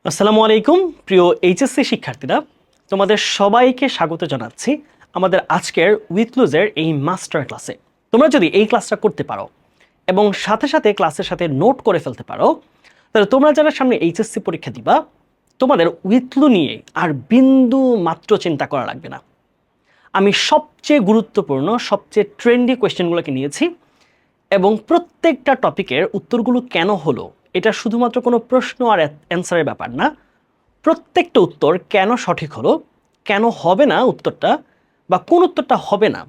আসসালামু আলাইকুম প্রিয় এইচএসসি শিক্ষার্থীরা, তোমাদের সবাইকে স্বাগত জানাচ্ছি আমাদের আজকের উইথলুজের এই মাস্টার ক্লাসে। তোমরা যদি এই ক্লাসটা করতে পারো এবং সাথে সাথে ক্লাসের সাথে নোট করে ফেলতে পারো, তাহলে তোমরা যারা সামনে এইচএসসি পরীক্ষা দিবা, তোমাদের উইথলু নিয়ে আর বিন্দু মাত্র চিন্তা করা লাগবে না। আমি সবচেয়ে গুরুত্বপূর্ণ সবচেয়ে ট্রেন্ডি কোয়েশ্চেনগুলোকে নিয়েছি এবং প্রত্যেকটা টপিকের উত্তরগুলো কেন হলো এটা শুধুমাত্র কোনো প্রশ্ন আর অ্যান্সারের ব্যাপার না। প্রত্যেকটা উত্তর কেন সঠিক হলো, কেন হবে না উত্তরটা, বা কোন উত্তরটা হবে না,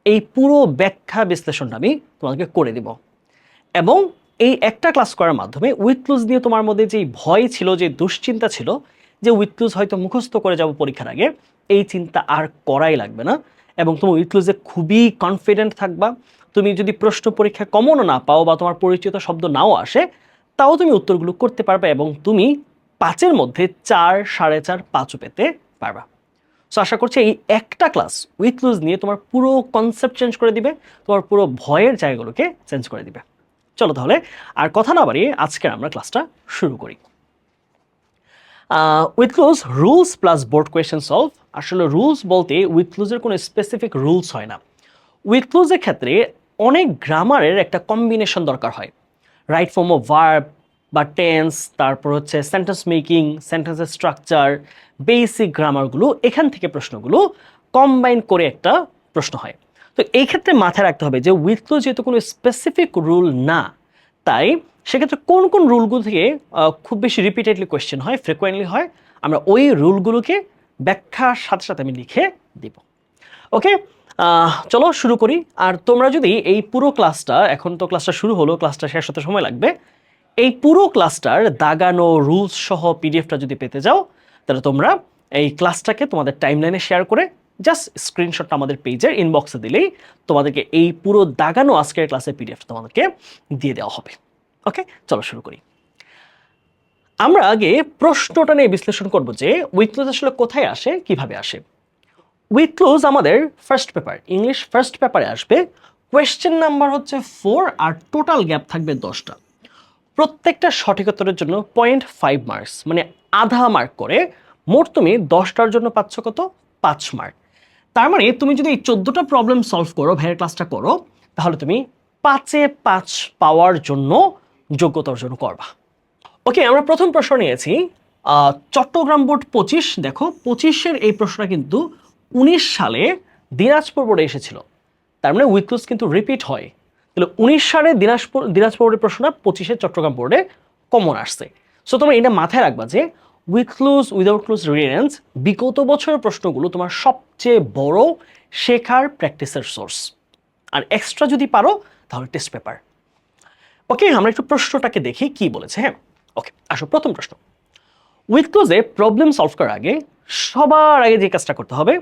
এই পুরো ব্যাখ্যা বিশ্লেষণটা আমি তোমাকে করে দিব। এবং এই একটা ক্লাস করার মাধ্যমে উইথলুজ নিয়ে তোমার মধ্যে যেই ভয় ছিল, যে দুশ্চিন্তা ছিল যে উইথলুজ হয়তো মুখস্থ করে যাব পরীক্ষার আগে, এই চিন্তা আর করাই লাগবে না। এবং তুমি উইথলুজে খুবই কনফিডেন্ট থাকবা। তুমি যদি প্রশ্ন পরীক্ষা কমনও না পাও বা তোমার পরিচিত শব্দ নাও আসে, তাও তুমি উত্তরগুলো করতে পারবে এবং তুমি 5-এর মধ্যে 4, 4.5, 5ও পেতে পারবা। সো আশা করছি এই একটা ক্লাস উইথলুজ নিয়ে তোমার পুরো কনসেপ্ট চেঞ্জ করে দিবে, তোমার পুরো ভয়ের জায়গাগুলোকে চেঞ্জ করে দিবে। চলো তাহলে আর কথা না বাড়িয়ে আজকে আমরা ক্লাসটা শুরু করি। উইথলুজ rules plus board question solve. আসলে রুলস বলতে উইথলুজের কোনো স্পেসিফিক রুলস হয় না। উইথলুজের ক্ষেত্রে অনেক গ্রামারের একটা কম্বিনেশন দরকার হয়। রাইট ফর্ম অফ ভার্ব বা টেন্স, তারপর হচ্ছে সেন্টেন্স মেকিং, সেন্টেন্সের স্ট্রাকচার, বেসিক গ্রামারগুলো, এখান থেকে প্রশ্নগুলো কম্বাইন করে একটা প্রশ্ন হয়। তো এই ক্ষেত্রে মাথায় রাখতে হবে যে উইথলুজ যেহেতু কোনো স্পেসিফিক রুল না, তাই সেক্ষেত্রে কোন কোন রুলগুলো থেকে খুব বেশি রিপিটেডলি কোয়েশ্চেন হয়, ফ্রিকোয়েন্টলি হয়, আমরা ওই রুলগুলোকে ব্যাখ্যার সাথে সাথে আমি লিখে দিব। ওকে, চলো শুরু করি। আর তোমরা যদি এই পুরো ক্লাসটা, এখন তো ক্লাসটা শুরু হলো, ক্লাসটা শেষ হতে সময় লাগবে, এই পুরো ক্লাসটার দাগানো রুলস সহ পিডিএফটা যদি পেতে যাও, তাহলে তোমরা এই ক্লাসটাকে তোমাদের টাইমলাইনে শেয়ার করে জাস্ট স্ক্রিনশটটা আমাদের পেজের ইনবক্সে দিলেই তোমাদেরকে এই পুরো দাগানো আজকের ক্লাসের পিডিএফটা তোমাদেরকে দিয়ে দেওয়া হবে। ওকে, চলো শুরু করি। আমরা আগে প্রশ্নটা নিয়ে বিশ্লেষণ করব যে উইথলুজ আসলে কোথায় আসে, কিভাবে আসে। উইথলুজ আমাদের ফার্স্ট পেপার, ইংলিশ ফার্স্ট পেপারে আসবে। কোয়েশ্চেন নাম্বার হচ্ছে 4 আর টোটাল গ্যাপ থাকবে 10টা। প্রত্যেকটা সঠিক উত্তরের জন্য 0.5 মার্কস, মানে আধা মার্ক করে। মোট তুমি 10টার জন্য পাচ্ছ কত? 5 মার্ক। তার মানে তুমি যদি এই 14টা প্রবলেম সলভ করো, ভাইয়ের ক্লাসটা করো, তাহলে তুমি 5-এ 5 পাওয়ার জন্য যোগ্যতা অর্জন করবা। ওকে, আমরা প্রথম প্রশ্ন নিয়েছি চট্টগ্রাম বোর্ড 25। দেখো 25-এর এই প্রশ্নটা কিন্তু 19 সালে দিনাজপুর বোর্ডে এসেছিল। তার মানে উইথলুজ কিন্তু রিপিট হয়। তাহলে 19 সালে দিনাজপুর বোর্ডের প্রশ্নটা 25-এ চট্টগ্রাম বোর্ডে কমন আসছে। সো তোমরা এটা মাথায় রাখবা যে উইথলুজ উইদাউট ক্লুজ রিফারেন্স বিগত বছরের প্রশ্নগুলো তোমার সবচেয়ে বড় শেখার প্র্যাকটিসের সোর্স। আর এক্সট্রা যদি পারো তাহলে টেস্ট পেপার। ওকে, আমরা একটু প্রশ্নটাকে দেখি কি বলেছে। হ্যাঁ, ওকে, আসো প্রথম প্রশ্ন। উইথলুজে প্রবলেম সলভ করার আগে সবার আগে যে কাজটা করতে হবে,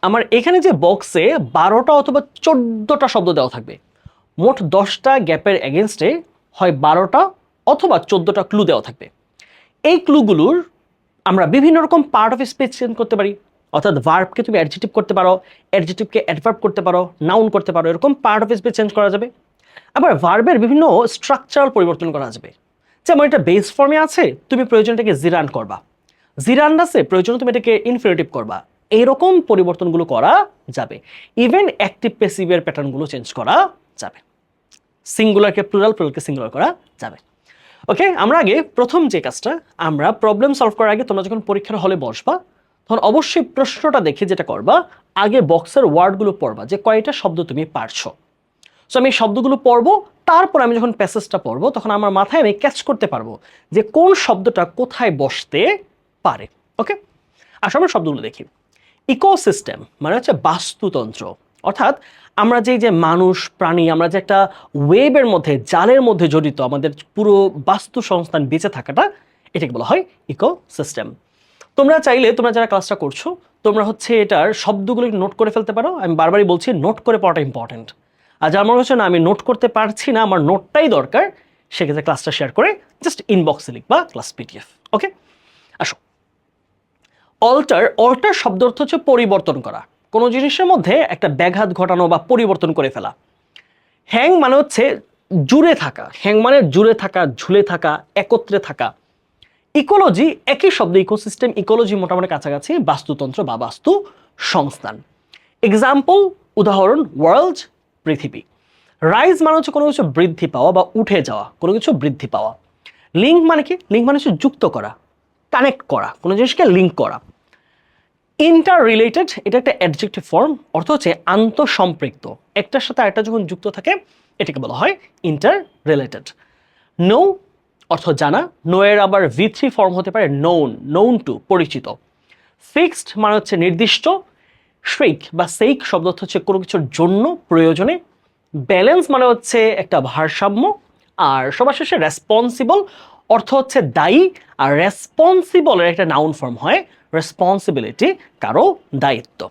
আমার এখানে যে বক্সে 12টা অথবা 14টা শব্দ দেওয়া থাকবে, মোট 10টা গ্যাপের এগেনস্টে হয় 12টা অথবা 14টা ক্লু দেওয়া থাকবে। এই ক্লুগুলোর আমরা বিভিন্ন রকম পার্ট অফ স্পিচ চেঞ্জ করতে পারি। অর্থাৎ ভার্বকে তুমি অ্যাডজেক্টিভ করতে পারো, অ্যাডজেক্টিভকে অ্যাডভার্ব করতে পারো, নাউন করতে পারো, এরকম পার্ট অফ স্পিচ চেঞ্জ করা যাবে। আবার ভার্বের বিভিন্ন স্ট্রাকচারাল পরিবর্তন করা যাবে। যেমন এটা বেস ফর্মে আছে, তুমি প্রয়োজনটাকে জিরান করবা। জিরান আছে, প্রয়োজনে তুমি এটাকে ইনফিনিটিভ করবা। এইরকম পরিবর্তনগুলো করা যাবে। ইভেন অ্যাক্টিভ প্যাসিভের প্যাটার্নগুলো চেঞ্জ করা যাবে। সিঙ্গুলারকে প্লুরাল, প্লুরালকে সিঙ্গুলার করা যাবে। ওকে, আমরা আগে প্রথম যে কাজটা, আমরা প্রবলেম সলভ করার আগে তোমরা যখন পরীক্ষার হলে বসবা, তখন অবশ্যই প্রশ্নটা দেখে যেটা করবা, আগে বক্সের ওয়ার্ডগুলো পড়বা যে কয়টা শব্দ তুমি পারছো। সো আমি শব্দগুলো পড়বো, তারপর আমি যখন প্যাসেজটা পড়বো তখন আমার মাথায় আমি ক্যাচ করতে পারবো যে কোন শব্দটা কোথায় বসতে পারে। ওকে, আসলে আমরা শব্দগুলো দেখি। ইকোসিস্টেম মানে হচ্ছে বাস্তুতন্ত্র, অর্থাৎ আমরা যে মানুষ প্রাণী, আমরা যে একটা ওয়েবের মধ্যে, জালের মধ্যে জড়িত, আমাদের পুরো বাস্তু সংস্থান বেঁচে থাকাটা, এটাকে বলা হয় ইকোসিস্টেম। তোমরা চাইলে, তোমরা যারা ক্লাসটা করছো, তোমরা হচ্ছে এটার শব্দগুলো নোট করে ফেলতে পারো। আমি বারবারই বলছি নোট করে পড়াটা ইম্পর্টেন্ট। আর যার মনে হচ্ছে না আমি নোট করতে পারছি না, আমার নোটটাই দরকার, সেক্ষেত্রে ক্লাসটা শেয়ার করে জাস্ট ইনবক্সে লিখবা ক্লাস পিডিএফ। ওকে, আসো। অল্টার, অল্টার শব্দ অর্থ হচ্ছে পরিবর্তন করা, কোনো জিনিসের মধ্যে একটা ব্যাঘাত ঘটানো বা পরিবর্তন করে ফেলা। হ্যাং মানে হচ্ছে জুড়ে থাকা, হ্যাং মানে জুড়ে থাকা, ঝুলে থাকা, একত্রে থাকা। ইকোলজি একই শব্দ, ইকোসিস্টেম ইকোলজি মোটামুটি কাছাকাছি, বাস্তুতন্ত্র বা বাস্তু সংস্থান। এক্সাম্পল, উদাহরণ, ওয়ার্ল্ড, পৃথিবী। রাইজ মানে হচ্ছে কোনো কিছু বৃদ্ধি পাওয়া বা উঠে যাওয়া, কোনো কিছু বৃদ্ধি পাওয়া। লিঙ্ক মানে কি? লিঙ্ক মানে হচ্ছে যুক্ত করা, কানেক্ট করা, কোনো জিনিসকে লিঙ্ক করা। ইন্টার রিলেটেড, এটা একটা অ্যাডজেক্টিভ ফর্ম, অর্থ হচ্ছে আন্তঃসম্পৃক্ত, একটার সাথে আরেকটা যখন যুক্ত থাকে এটাকে বলা হয় ইন্টার রিলেটেড। নো অর্থ জানা, নো এর আবার V3 ফর্ম হতে পারে নোন, নোন টু, পরিচিত। ফিক্সড মানে হচ্ছে নির্দিষ্ট। শ্রেক বা সেইক শব্দ হচ্ছে কোনো কিছুর জন্য, প্রয়োজনে। ব্যালেন্স মানে হচ্ছে একটা ভারসাম্য। আর সবার শেষে রেসপন্সিবল অর্থ হচ্ছে দায়ী, আর রেসপন্সিবলের একটা নাউন ফর্ম হয় রেসপন্সিবিলিটি, কারো দায়িত্ব।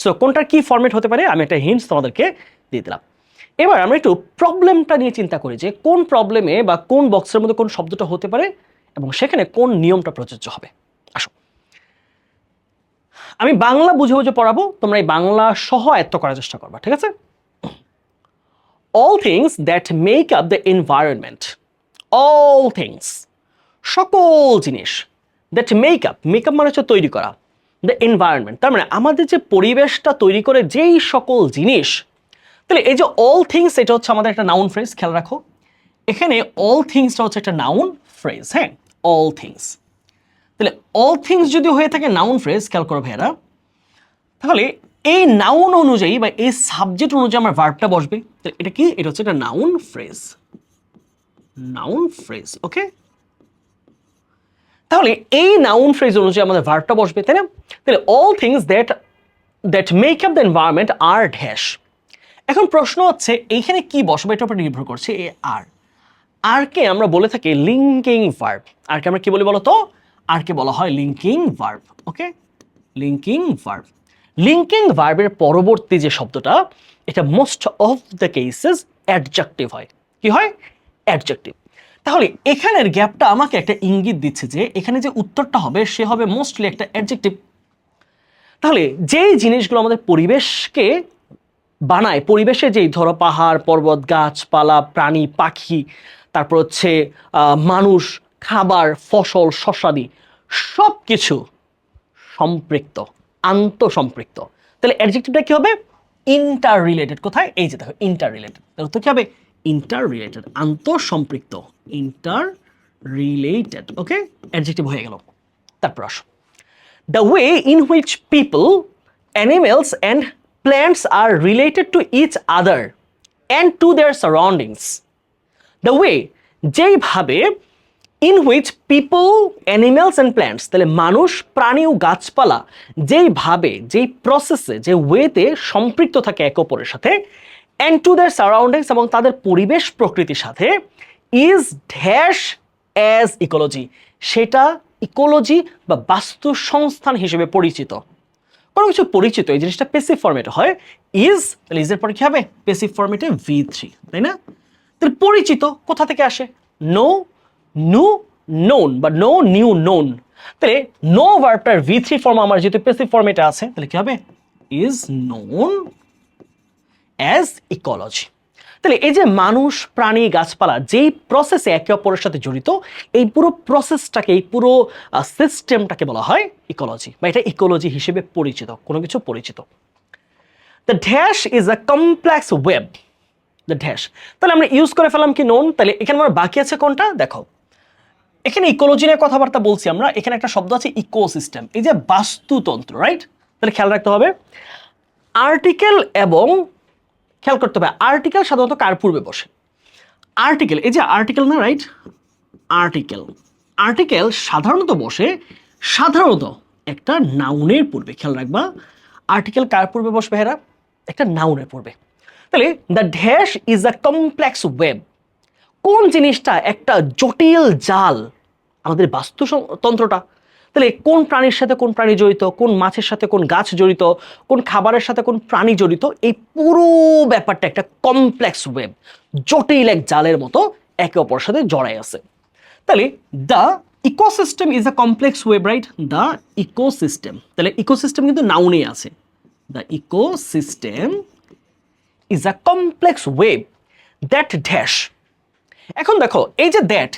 সো কোনটার কি ফরম্যাট হতে পারে আমি একটা হিন্টস তোমাদেরকে দিয়ে দিলাম। এবার আমরা একটু প্রবলেমটা নিয়ে চিন্তা করি যে কোন প্রবলেমে বা কোন বক্সের মধ্যে কোন শব্দটা হতে পারে এবং সেখানে কোন নিয়মটা প্রযোজ্য হবে। আসো, আমি বাংলা বুঝে বুঝে পড়াবো, তোমরা এই বাংলা সহ আয়ত্ত করার চেষ্টা করবা, ঠিক আছে? All things that make up the environment, all things, সকল জিনিস, that make up মানে হচ্ছে তৈরি করা, the environment তার মানে আমাদের যে পরিবেশটা তৈরি করে যেই সকল জিনিস। তাহলে এই যে all things এটা হচ্ছে আমাদের একটা নাউন ফ্রেজ, খেয়াল রাখো এখানে all thingsটা হচ্ছে একটা নাউন ফ্রেজ। হ্যাঁ, all things। তাহলে all things যদি হয়ে থাকে নাউন ফ্রেজ, খেয়াল করো ভাইয়ারা, তাহলে এই নাউন অনুযায়ী বা এই সাবজেক্ট অনুযায়ী আমার ভার্বটা বসবে। এটা কি? এটা হচ্ছে একটা নাউন ফ্রেজ, নাউন ফ্রেজ। ওকে, তাহলে এই নাউন ফ্রেজ অনুযায়ী আমাদের ভার্বটা বসবে, তাই না? তাহলে all things that make up the environment are dash. এখন প্রশ্ন হচ্ছে এইখানে কি বসবে, এটার উপর নির্ভর করছে এই আর কে আমরা বলে থাকি লিঙ্কিং ভার্ব। আর কে আমরা কি বলি বলো তো? আর কে বলা হয় linking verb. Okay, linking verb. Linking ভার্বের পরবর্তী যে শব্দটা, এটা most of the cases adjective হয়। কি হয়? অ্যাডজেক্টিভ। তাহলে এখানের গ্যাপটা আমাকে একটা ইঙ্গিত দিচ্ছে যে এখানে যে উত্তরটা হবে সে হবে মোস্টলি একটা অ্যাডজেক্টিভ। তাহলে যেই জিনিসগুলো আমাদের পরিবেশকে বানায়, পরিবেশে যেই ধরো পাহাড় পর্বত গাছপালা প্রাণী পাখি, তারপর হচ্ছে মানুষ, খাবার, ফসল, শস্যাদি সব কিছু সম্পৃক্ত, আন্তঃসম্পৃক্ত। তাহলে অ্যাডজেক্টিভটা কি হবে? Inter related. কোথায়? এই যে দেখো ইন্টার রিলেটেড। তাহলে তো কি হবে? ইন্টার রিলেটেড, আন্তঃসম্পৃক্ত, ইন্টার রিলেটেড। ওকে, অ্যাডজেক্টিভ হয়ে গেল। তারপর আসো, the way in which people, animals and plants are related to each other and to their surroundings. The way, যেইভাবে, in which people, animals and plants, তাহলে মানুষ প্রাণী ও গাছপালা যেইভাবে, যেই প্রসেসে, যে ওয়েতে সম্পৃক্ত থাকে একে অপরের সাথে, and to their surroundings এবং তাদের পরিবেশ প্রকৃতির সাথে, is dash as ecology, সেটা ইকোলজি বা বাস্তু সংস্থান হিসেবে পরিচিত। কোনো কিছু পরিচিত এই জিনিসটা প্যাসিভ ফরম্যাটে হয়, ইজ, তাহলে ইজের পরে কি হবে? প্যাসিভ ফরম্যাটে V3, তাই না? তাহলে পরিচিত কোথা থেকে আসে? নো, নু, নোন বা নো, নিউ, নোন। তাহলে নো ভার্বটার V3 ফর্ম আমার যেহেতু প্যাসিভ ফরম্যাটে আছে, তাহলে কি হবে? Is known as ecology. তাহলে এই যে মানুষ প্রাণী গাছপালা যেই প্রসেসে একে অপরের সাথে জড়িত, এই পুরো প্রসেসটাকে, এই পুরো সিস্টেমটাকে বলা হয় ইকোলজি, বা এটা ইকোলজি হিসেবে পরিচিত, কোনো কিছু পরিচিত। The dash is a complex web, the dash. তাহলে আমরা ইউজ করে ফেলাম কি নোন, তাহলে এখানে আমার বাকি আছে কোনটা? দেখো এখানে ইকোলজি নিয়ে কথাবার্তা বলছি আমরা, এখানে একটা শব্দ আছে ইকোসিস্টেম, এই যে বাস্তুতন্ত্র, রাইট? তাহলে খেয়াল রাখতে হবে আর্টিকেল এবং খেয়াল করতে হবে আর্টিকেল সাধারণত কার পূর্বে বসে? আর্টিকেল, এই যে আর্টিকেল না, রাইট? আর্টিকেল, আর্টিকেল সাধারণত বসে সাধারণত একটা নাউনের পূর্বে। খেয়াল রাখবা আর্টিকেল কার পূর্বে বসবে? হেরা একটা নাউনের পূর্বে। তাহলে the dash is a complex web, কোন জিনিসটা? একটা জটিল জাল, আমাদের বাস্তুতন্ত্রটা। তাহলে কোন প্রাণীর সাথে কোন প্রাণী জড়িত, কোন মাছের সাথে কোন গাছ জড়িত, কোন খাবারের সাথে কোন প্রাণী জড়িত, এই পুরো ব্যাপারটা একটা কমপ্লেক্স ওয়েব, জটিল এক জালের মতো একে অপরের সাথে জড়াই আছে। তাহলে the ecosystem is a complex web, right? The ecosystem, তাহলে ইকোসিস্টেম কিন্তু নাউনেই আছে। The ecosystem is a complex web that dash. এখন দেখো এই যে দ্যাট,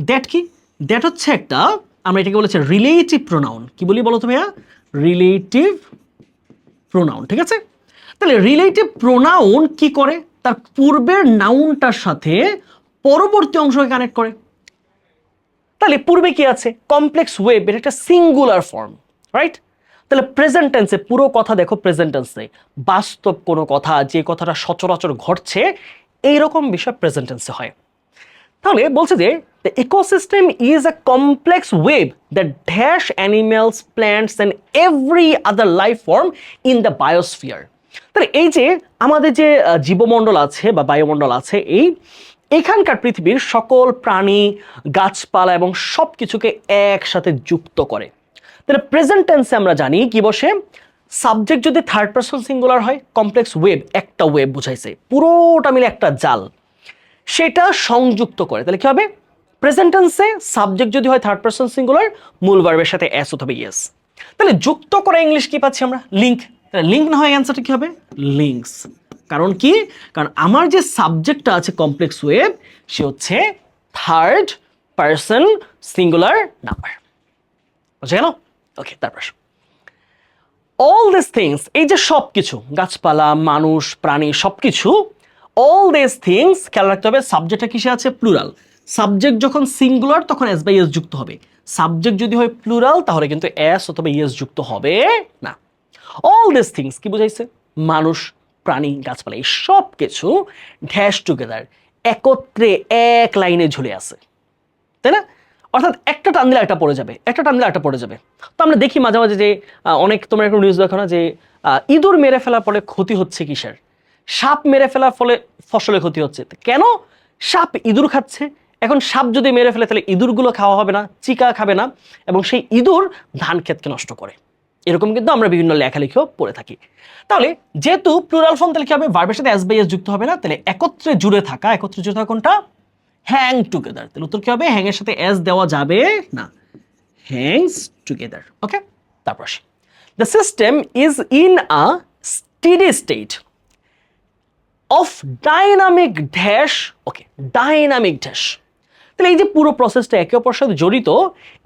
দ্যাট কি? দ্যাট হচ্ছে একটা আমরা এটাকে বলেছি রিলেটিভ প্রোনাউন। কি বলি বলো তো ভাইয়া? রিলেটিভ প্রোনাউন, ঠিক আছে? তাহলে রিলেটিভ প্রোনাউন কি করে? তার পূর্বের নাউনটার সাথে পরবর্তী অংশকে কানেক্ট করে। তাহলে পূর্বে কি আছে? কমপ্লেক্স ওয়েব, এটা একটা সিঙ্গুলার ফর্ম, রাইট? তাহলে প্রেজেন্ট টেন্সে পুরো কথা দেখো, প্রেজেন্ট টেন্সে বাস্তব কোনো কথা, যে কথাটা সচরাচর ঘটছে, এইরকম বিষয় প্রেজেন্ট টেন্সে হয়। তাহলে বলছে যে the ecosystem is a complex web that dash animals, plants and every other life form in the biosphere. তাহলে এই যে আমাদের যে জীবমণ্ডল আছে বা বায়ুমণ্ডল আছে, এখানকার পৃথিবীর সকল প্রাণী, গাছপালা এবং সব কিছুকে একসাথে যুক্ত করে। তাহলে প্রেজেন্ট টেন্সে আমরা জানি কি বসে? সাবজেক্ট যদি থার্ড পারসন সিঙ্গুলার হয়, কমপ্লেক্স ওয়েব, একটা ওয়েব বুঝাইছে, পুরোটা মিলে একটা জাল, সেটা সংযুক্ত করে। তাহলে কি হবে? প্রেজেন্ট টেন্সে সাবজেক্ট যদি হয় থার্ড পারসন সিঙ্গুলার, মূল ভার্বের সাথে এস হতে হবে ইয়েস। তাহলে যুক্ত করে ইংলিশ কি পাচ্ছি আমরা? লিঙ্ক। তাহলে লিঙ্ক না হয় অ্যান্সারটা কি হবে? লিঙ্কস। কারণ কি? কারণ আমার যে সাবজেক্টটা আছে কমপ্লেক্স ওয়েব, সে হচ্ছে থার্ড পারসন সিঙ্গুলার নাম্বার। বুঝে গেল? ওকে, তারপর অল দিস থিংস, এই যে সব কিছু, গাছপালা, মানুষ, প্রাণী, সবকিছু, অল দিস থিংস, খেয়াল রাখতে হবে সাবজেক্টটা কিসে আছে? প্লুরাল। সাবজেক্ট যখন সিঙ্গুলার তখন এস বাই এস যুক্ত হবে, সাবজেক্ট যদি হয় প্লুরাল তাহলে কিন্তু এস অথবা ইএস যুক্ত হবে না। অল দিস থিংস কি বুঝাইছে? মানুষ, প্রাণী, গাছপালা, এই সব কিছু ড্যাশ টুগেদার, একত্রে এক লাইনে ঝুলে আছে, তাই না? অর্থাৎ একটা টান দিলে একটা পড়ে যাবে, একটা টান দিলে একটা পড়ে যাবে। তো আমরা দেখি মাঝে মাঝে যে অনেক, তোমরা একটা নিউজ দেখো না যে ইঁদুর মেরে ফেলার ফলে ক্ষতি হচ্ছে কিসের? সাপ মেরে ফেলার ফলে ফসলে ক্ষতি হচ্ছে। কেন? সাপ ইঁদুর খাচ্ছে। এখন সাপ যদি মেরে ফেলে তাহলে ইঁদুরগুলো খাওয়া হবে না, চিকা খাবে না, এবং সেই ইঁদুর ধান ক্ষেতকে নষ্ট করে। এরকম কিন্তু আমরা বিভিন্ন লেখালেখিও পড়ে থাকি। তাহলে যেহেতু প্লুরাল ফর্ম, তাহলে কি হবে? ভার্বের সাথে এস বাই এস যুক্ত হবে না, তাহলে একত্রে জুড়ে থাকা, একত্রে জুড়ে থাকা কোনটা? Hang together. তাহলে উত্তর কি হবে? হ্যাং এর সাথে এস দেওয়া যাবে না, হ্যাংস টুগেদার। ওকে, তারপর আসি, the system is in a steady state of dynamic dash. Okay, dynamic dash. তাহলে এই যে পুরো প্রসেসটা একে অপরের সাথে জড়িত,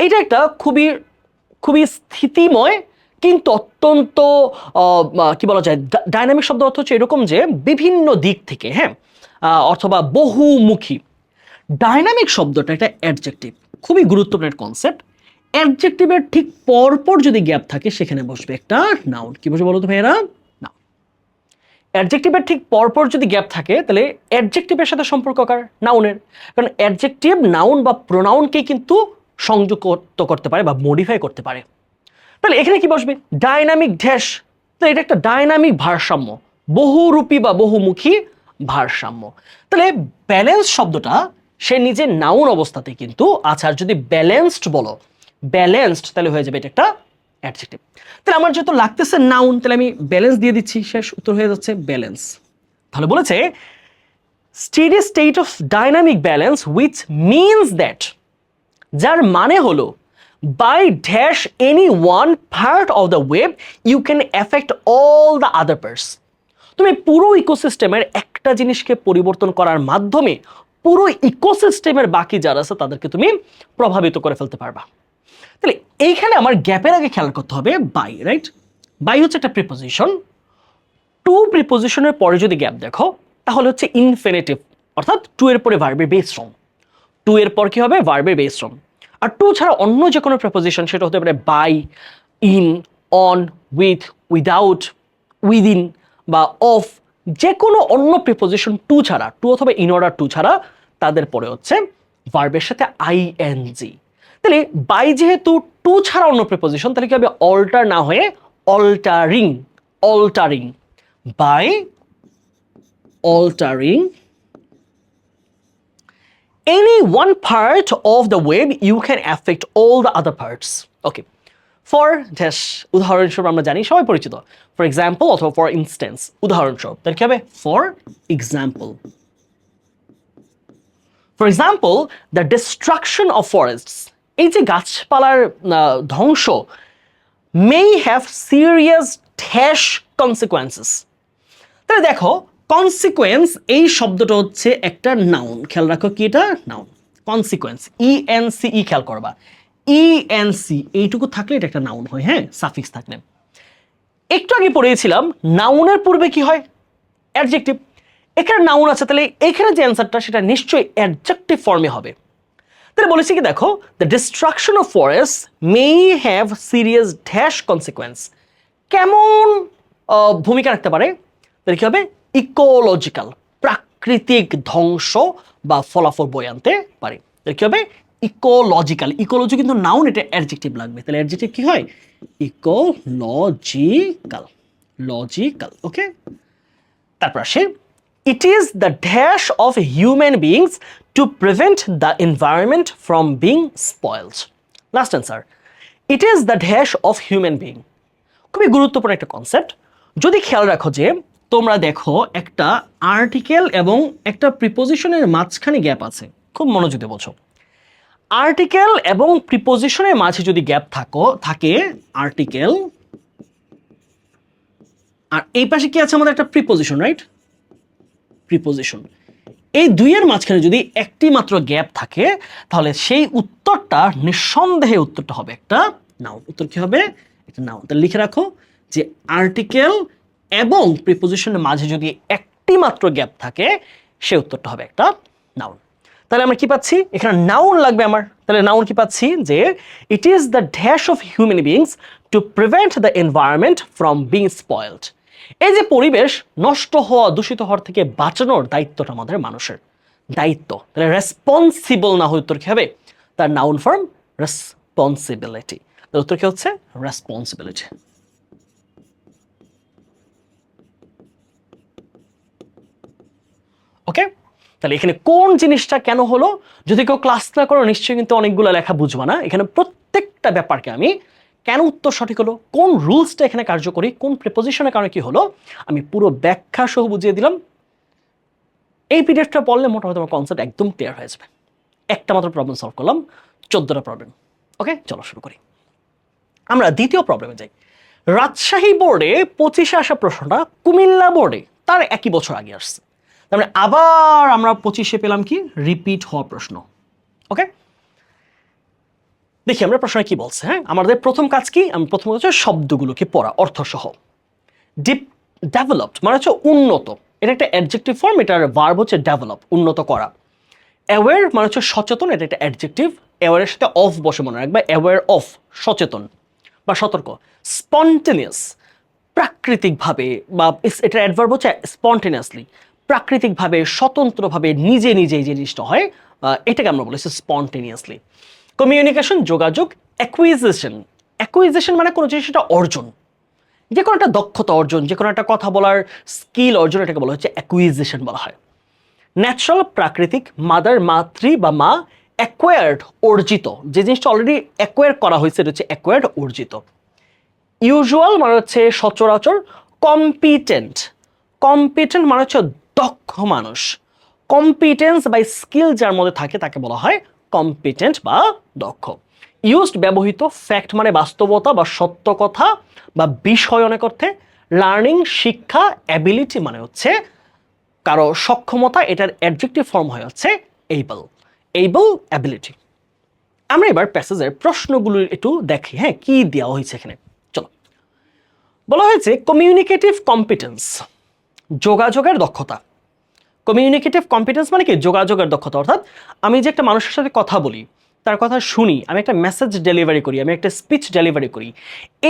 এটা একটা খুবই খুবই স্থিতিময় কিন্তু অত্যন্ত কি বলা যায়, ডাইনামিক শব্দ অর্থ হচ্ছে এরকম যে বিভিন্ন দিক থেকে, হ্যাঁ, অথবা বহুমুখী। ডাইনামিক শব্দটা একটা অ্যাডজেক্টিভ, খুবই গুরুত্বপূর্ণ একটা কনসেপ্ট। অ্যাডজেক্টিভের ঠিক পরপর যদি গ্যাপ থাকে সেখানে বসবে একটা নাউন। কি বসবে বলো তো ভাইয়েরা? নাউন। অ্যাডজেক্টিভের ঠিক পরপর যদি গ্যাপ থাকে তাহলে অ্যাডজেক্টিভের সাথে সম্পর্ক কার? নাউনের। কারণ অ্যাডজেক্টিভ নাউন বা প্রোনাউনকে কিন্তু সংযুক্ত করতে পারে বা মডিফাই করতে পারে। তাহলে এখানে কি বসবে? Dynamic dash. তো এটা একটা ডাইনামিক ভারসাম্য, বহুরূপী বা বহুমুখী ভারসাম্য। তাহলে ব্যালেন্স শব্দটা সে নিজে নাউন অবস্থাতে কিন্তু আছে, আর যদি ব্যালেন্সড বলো, ব্যালেন্সড, তাহলে হয়ে যাবে এটা একটা অ্যাডজেক্টিভ। তাহলে আমার যেহেতু লাগতেছে নাউন, তাহলে আমি ব্যালেন্স দিয়ে দিচ্ছি, শেষ উত্তর হয়ে যাচ্ছে ব্যালেন্স। তাহলে বলেছে steady state of dynamic balance which means that, যার মানে হলো by dash any one part of the web you can affect all the other parts. তুমি পুরো ইকোসিস্টেমের একটা জিনিসকে পরিবর্তন করার মাধ্যমে পুরো ইকোসিস্টেমের বাকি যারা আছে তাদেরকে তুমি প্রভাবিত করে ফেলতে পারবা। তাহলে এইখানে আমার গ্যাপের আগে খেয়াল করতে হবে বাই, রাইট? বাই হচ্ছে একটা প্রিপোজিশন। টু প্রিপোজিশনের পরে যদি গ্যাপ দেখো তাহলে হচ্ছে ইনফিনিটিভ, অর্থাৎ টু এর পরে ভার্বের বেস ফর্ম। টু এর পর কি হবে? ভার্বের বেস ফর্ম। আর টু ছাড়া অন্য যে কোনো প্রিপোজিশন, সেটা হতে পারে by, in, on, with, without, within বা অফ, যে কোনো অন্য প্রিপোজিশন টু ছাড়া, টু অথবা ইন অর্ডার টু ছাড়া, তাদের পরে হচ্ছে ভার্বের সাথে আইএনজি। তাহলে বাই যেহেতু টু ছাড়া অন্য প্রিপোজিশন, তাহলে কি হবে? অল্টার না হয়ে altering, altering, by altering any one part of the web you can affect all the other parts. Okay, for dash উদাহরণস্বরূপ আমরা জানি সবাই পরিচিত, for example অথবা for instance, উদাহরণস্বরূপ তাহলে কি হবে? for example. For example, the destruction of forests, এই যে গাছপালার ধ্বংস, may have serious dash consequences. তাহলে দেখো কনসিকোয়েন্স, এই শব্দটা হচ্ছে একটা নাউন, খেয়াল রাখো কি এটা? নাউন। কনসিকোয়েন্স, ইএনসিই, খেয়াল করবা, ইএনসি এইটুকু থাকলে এটা একটা নাউন হয়, হ্যাঁ, সাফিক্স থাকলে। একটু আগে পড়িয়েছিলাম নাউনের পূর্বে কি হয়, অ্যাডজেক্টিভ। এখানে নাউন আছে, তাহলে এখানে যে অ্যান্সারটা সেটা নিশ্চয়ই অ্যাডজেক্টিভ ফর্মে হবে। তাহলে বলেছি কি, দেখো, the destruction of forest may have serious dash consequence. কেমন ভূমিকা রাখতে পারে, তাহলে কি হবে, ইকোলজিক্যাল, প্রাকৃতিক ধ্বংস বা ফলাফল বয়ে আনতে পারে। তাহলে কি হবে, ইকোলজিক্যাল। ইকোলজি কিন্তু নাউন, এটা অ্যাডজেক্টিভ লাগবে, তাহলে অ্যাডজেক্টিভ কি হয়, ইকোলজিক্যাল, লজিক্যাল। ওকে, তারপর আসে, it is the dash of human beings to prevent the environment from being spoiled. Last answer, it is the dash of human being. খুবই গুরুত্বপূর্ণ একটা কনসেপ্ট। যদি খেয়াল রাখো যে তোমরা দেখো একটা আর্টিকেল এবং একটা প্রিপোজিশনের মাঝখানে গ্যাপ আছে, খুব মনোযোগ দিয়ে বলছো। আর্টিকেল এবং প্রিপোজিশনের মাঝে যদি গ্যাপ থাকে আর্টিকেল, আর এই পাশে কি আছে আমাদের, একটা প্রিপোজিশন, রাইট, প্রিপোজিশন। এই দুইয়ের মাঝখানে যদি একটি মাত্র গ্যাপ থাকে, তাহলে সেই উত্তরটা নিঃসন্দেহে উত্তরটা হবে একটা নাউন। উত্তর কি হবে, একটা নাউন। তাহলে লিখে রাখো যে আর্টিকেল এবং প্রিপোজিশনের মাঝে যদি একটি মাত্র গ্যাপ থাকে, সেই উত্তরটা হবে একটা নাউন। তাহলে আমরা কি পাচ্ছি, এখানে নাউন লাগবে আমার। তাহলে নাউন কি পাচ্ছি, যে it is the dash of human beings to prevent the environment from being spoiled. এই যে পরিবেশ নষ্ট হওয়া, দূষিত হওয়ার থেকে বাঁচানোর দায়িত্বটা আমাদের মানুষের দায়িত্ব। তাহলে রেসপন্সিবল না হয়ে উত্তর কি হবে, তার নাউন ফর্ম রেসপন্সিবিলিটি। তার উত্তর কি হচ্ছে, রেসপন্সিবিলিটি। ওকে, তাহলে এখানে কোন জিনিসটা কেন হলো, যদি কেউ ক্লাস না করো নিশ্চয়ই কিন্তু অনেকগুলো লেখা বুঝবা না। এখানে প্রত্যেকটা ব্যাপারকে আমি, কেন উত্তর সঠিক হলো, কোন রুলসটা এখানে কার্যকরী, কোন প্রিপোজিশনের কারণে কি হলো, আমি পুরো ব্যাখ্যা সহ বুঝিয়ে দিলাম। এই পিডিএফটা পড়লে মোটামুটি তোমার কনসেপ্ট একদম ক্লিয়ার হয়ে যাবে। একটা মাত্র প্রবলেম সলভ করলাম, 14টা প্রবলেম। ওকে, চলো শুরু করি। আমরা দ্বিতীয় প্রবলেমে যাই। রাজশাহী বোর্ডে 25-এ আসা প্রশ্নটা কুমিল্লা বোর্ডে তার একই বছর আগে আসছে। তার মানে আবার আমরা 25-এ পেলাম কি, রিপিট হওয়া প্রশ্ন। ওকে, দেখি আমরা প্রশ্ন কি বলছে। হ্যাঁ, আমাদের প্রথম কাজ কি, আমি প্রথম হচ্ছে শব্দগুলোকে পড়া অর্থসহ। ডেভেলপড মানে হচ্ছে উন্নত, এটা একটা অ্যাডজেক্টিভ ফর্ম, এটার ভার্ব হচ্ছে ডেভেলপ, উন্নত করা। অ্যাওয়্যার মানে হচ্ছে সচেতন, এটা একটা অ্যাডজেক্টিভ, অ্যাওয়্যারের সাথে অফ বসে মনে রাখবে, অ্যাওয়্যার অফ, সচেতন বা সতর্ক। স্পন্টেনিয়াস, প্রাকৃতিকভাবে, বা এটা অ্যাডভার্ব হচ্ছে স্পন্টেনিয়াসলি, প্রাকৃতিকভাবে, স্বতন্ত্রভাবে, নিজে নিজে যে জিনিসটা হয়, এটাকে আমরা বলেছি স্পন্টেনিয়াসলি। কমিউনিকেশন, যোগাযোগ। অ্যাকুইজিশন, অ্যাকুইজিশন মানে কোনো জিনিসটা অর্জন, যে কোনো একটা দক্ষতা অর্জন, যে কোনো একটা কথা বলার স্কিল অর্জন, এটাকে বলা হচ্ছে অ্যাকুইজিশন বলা হয়। ন্যাচারাল, প্রাকৃতিক। মাদার, মাতৃ বা মা। অ্যাকোয়ার্ড, অর্জিত, যে জিনিসটা অলরেডি অ্যাকোয়ার করা হয়েছে, এটা হচ্ছে অ্যাকোয়ার্ড, অর্জিত। ইউজুয়াল মানে হচ্ছে সচরাচর। কম্পিটেন্ট, কম্পিটেন্ট মানে হচ্ছে দক্ষ মানুষ। কম্পিটেন্স বা স্কিল যার মধ্যে থাকে তাকে বলা হয় কম্পিটেন্ট বা দক্ষ। ইউজড, ব্যবহৃত। ফ্যাক্ট মানে বাস্তবতা বা সত্য কথা বা বিষয় অনেক অর্থে। লার্নিং, শিক্ষা। অ্যাবিলিটি মানে হচ্ছে কারো সক্ষমতা, এটার অ্যাডজেক্টিভ ফর্ম হয়ে হচ্ছে এইবল, এইবল, অ্যাবিলিটি। আমরা এবার প্যাসেজের প্রশ্নগুলো একটু দেখি। হ্যাঁ, কি দেওয়া হয়েছে এখানে, চলো। বলা হয়েছে কমিউনিকেটিভ কম্পিটেন্স, যোগাযোগের দক্ষতা। কমিউনিকেটিভ কম্পিটেন্স মানে কি, যোগাযোগের দক্ষতা, অর্থাৎ আমি যে একটা মানুষের সাথে কথা বলি, তার কথা শুনি, আমি একটা মেসেজ ডেলিভারি করি, আমি একটা স্পিচ ডেলিভারি করি,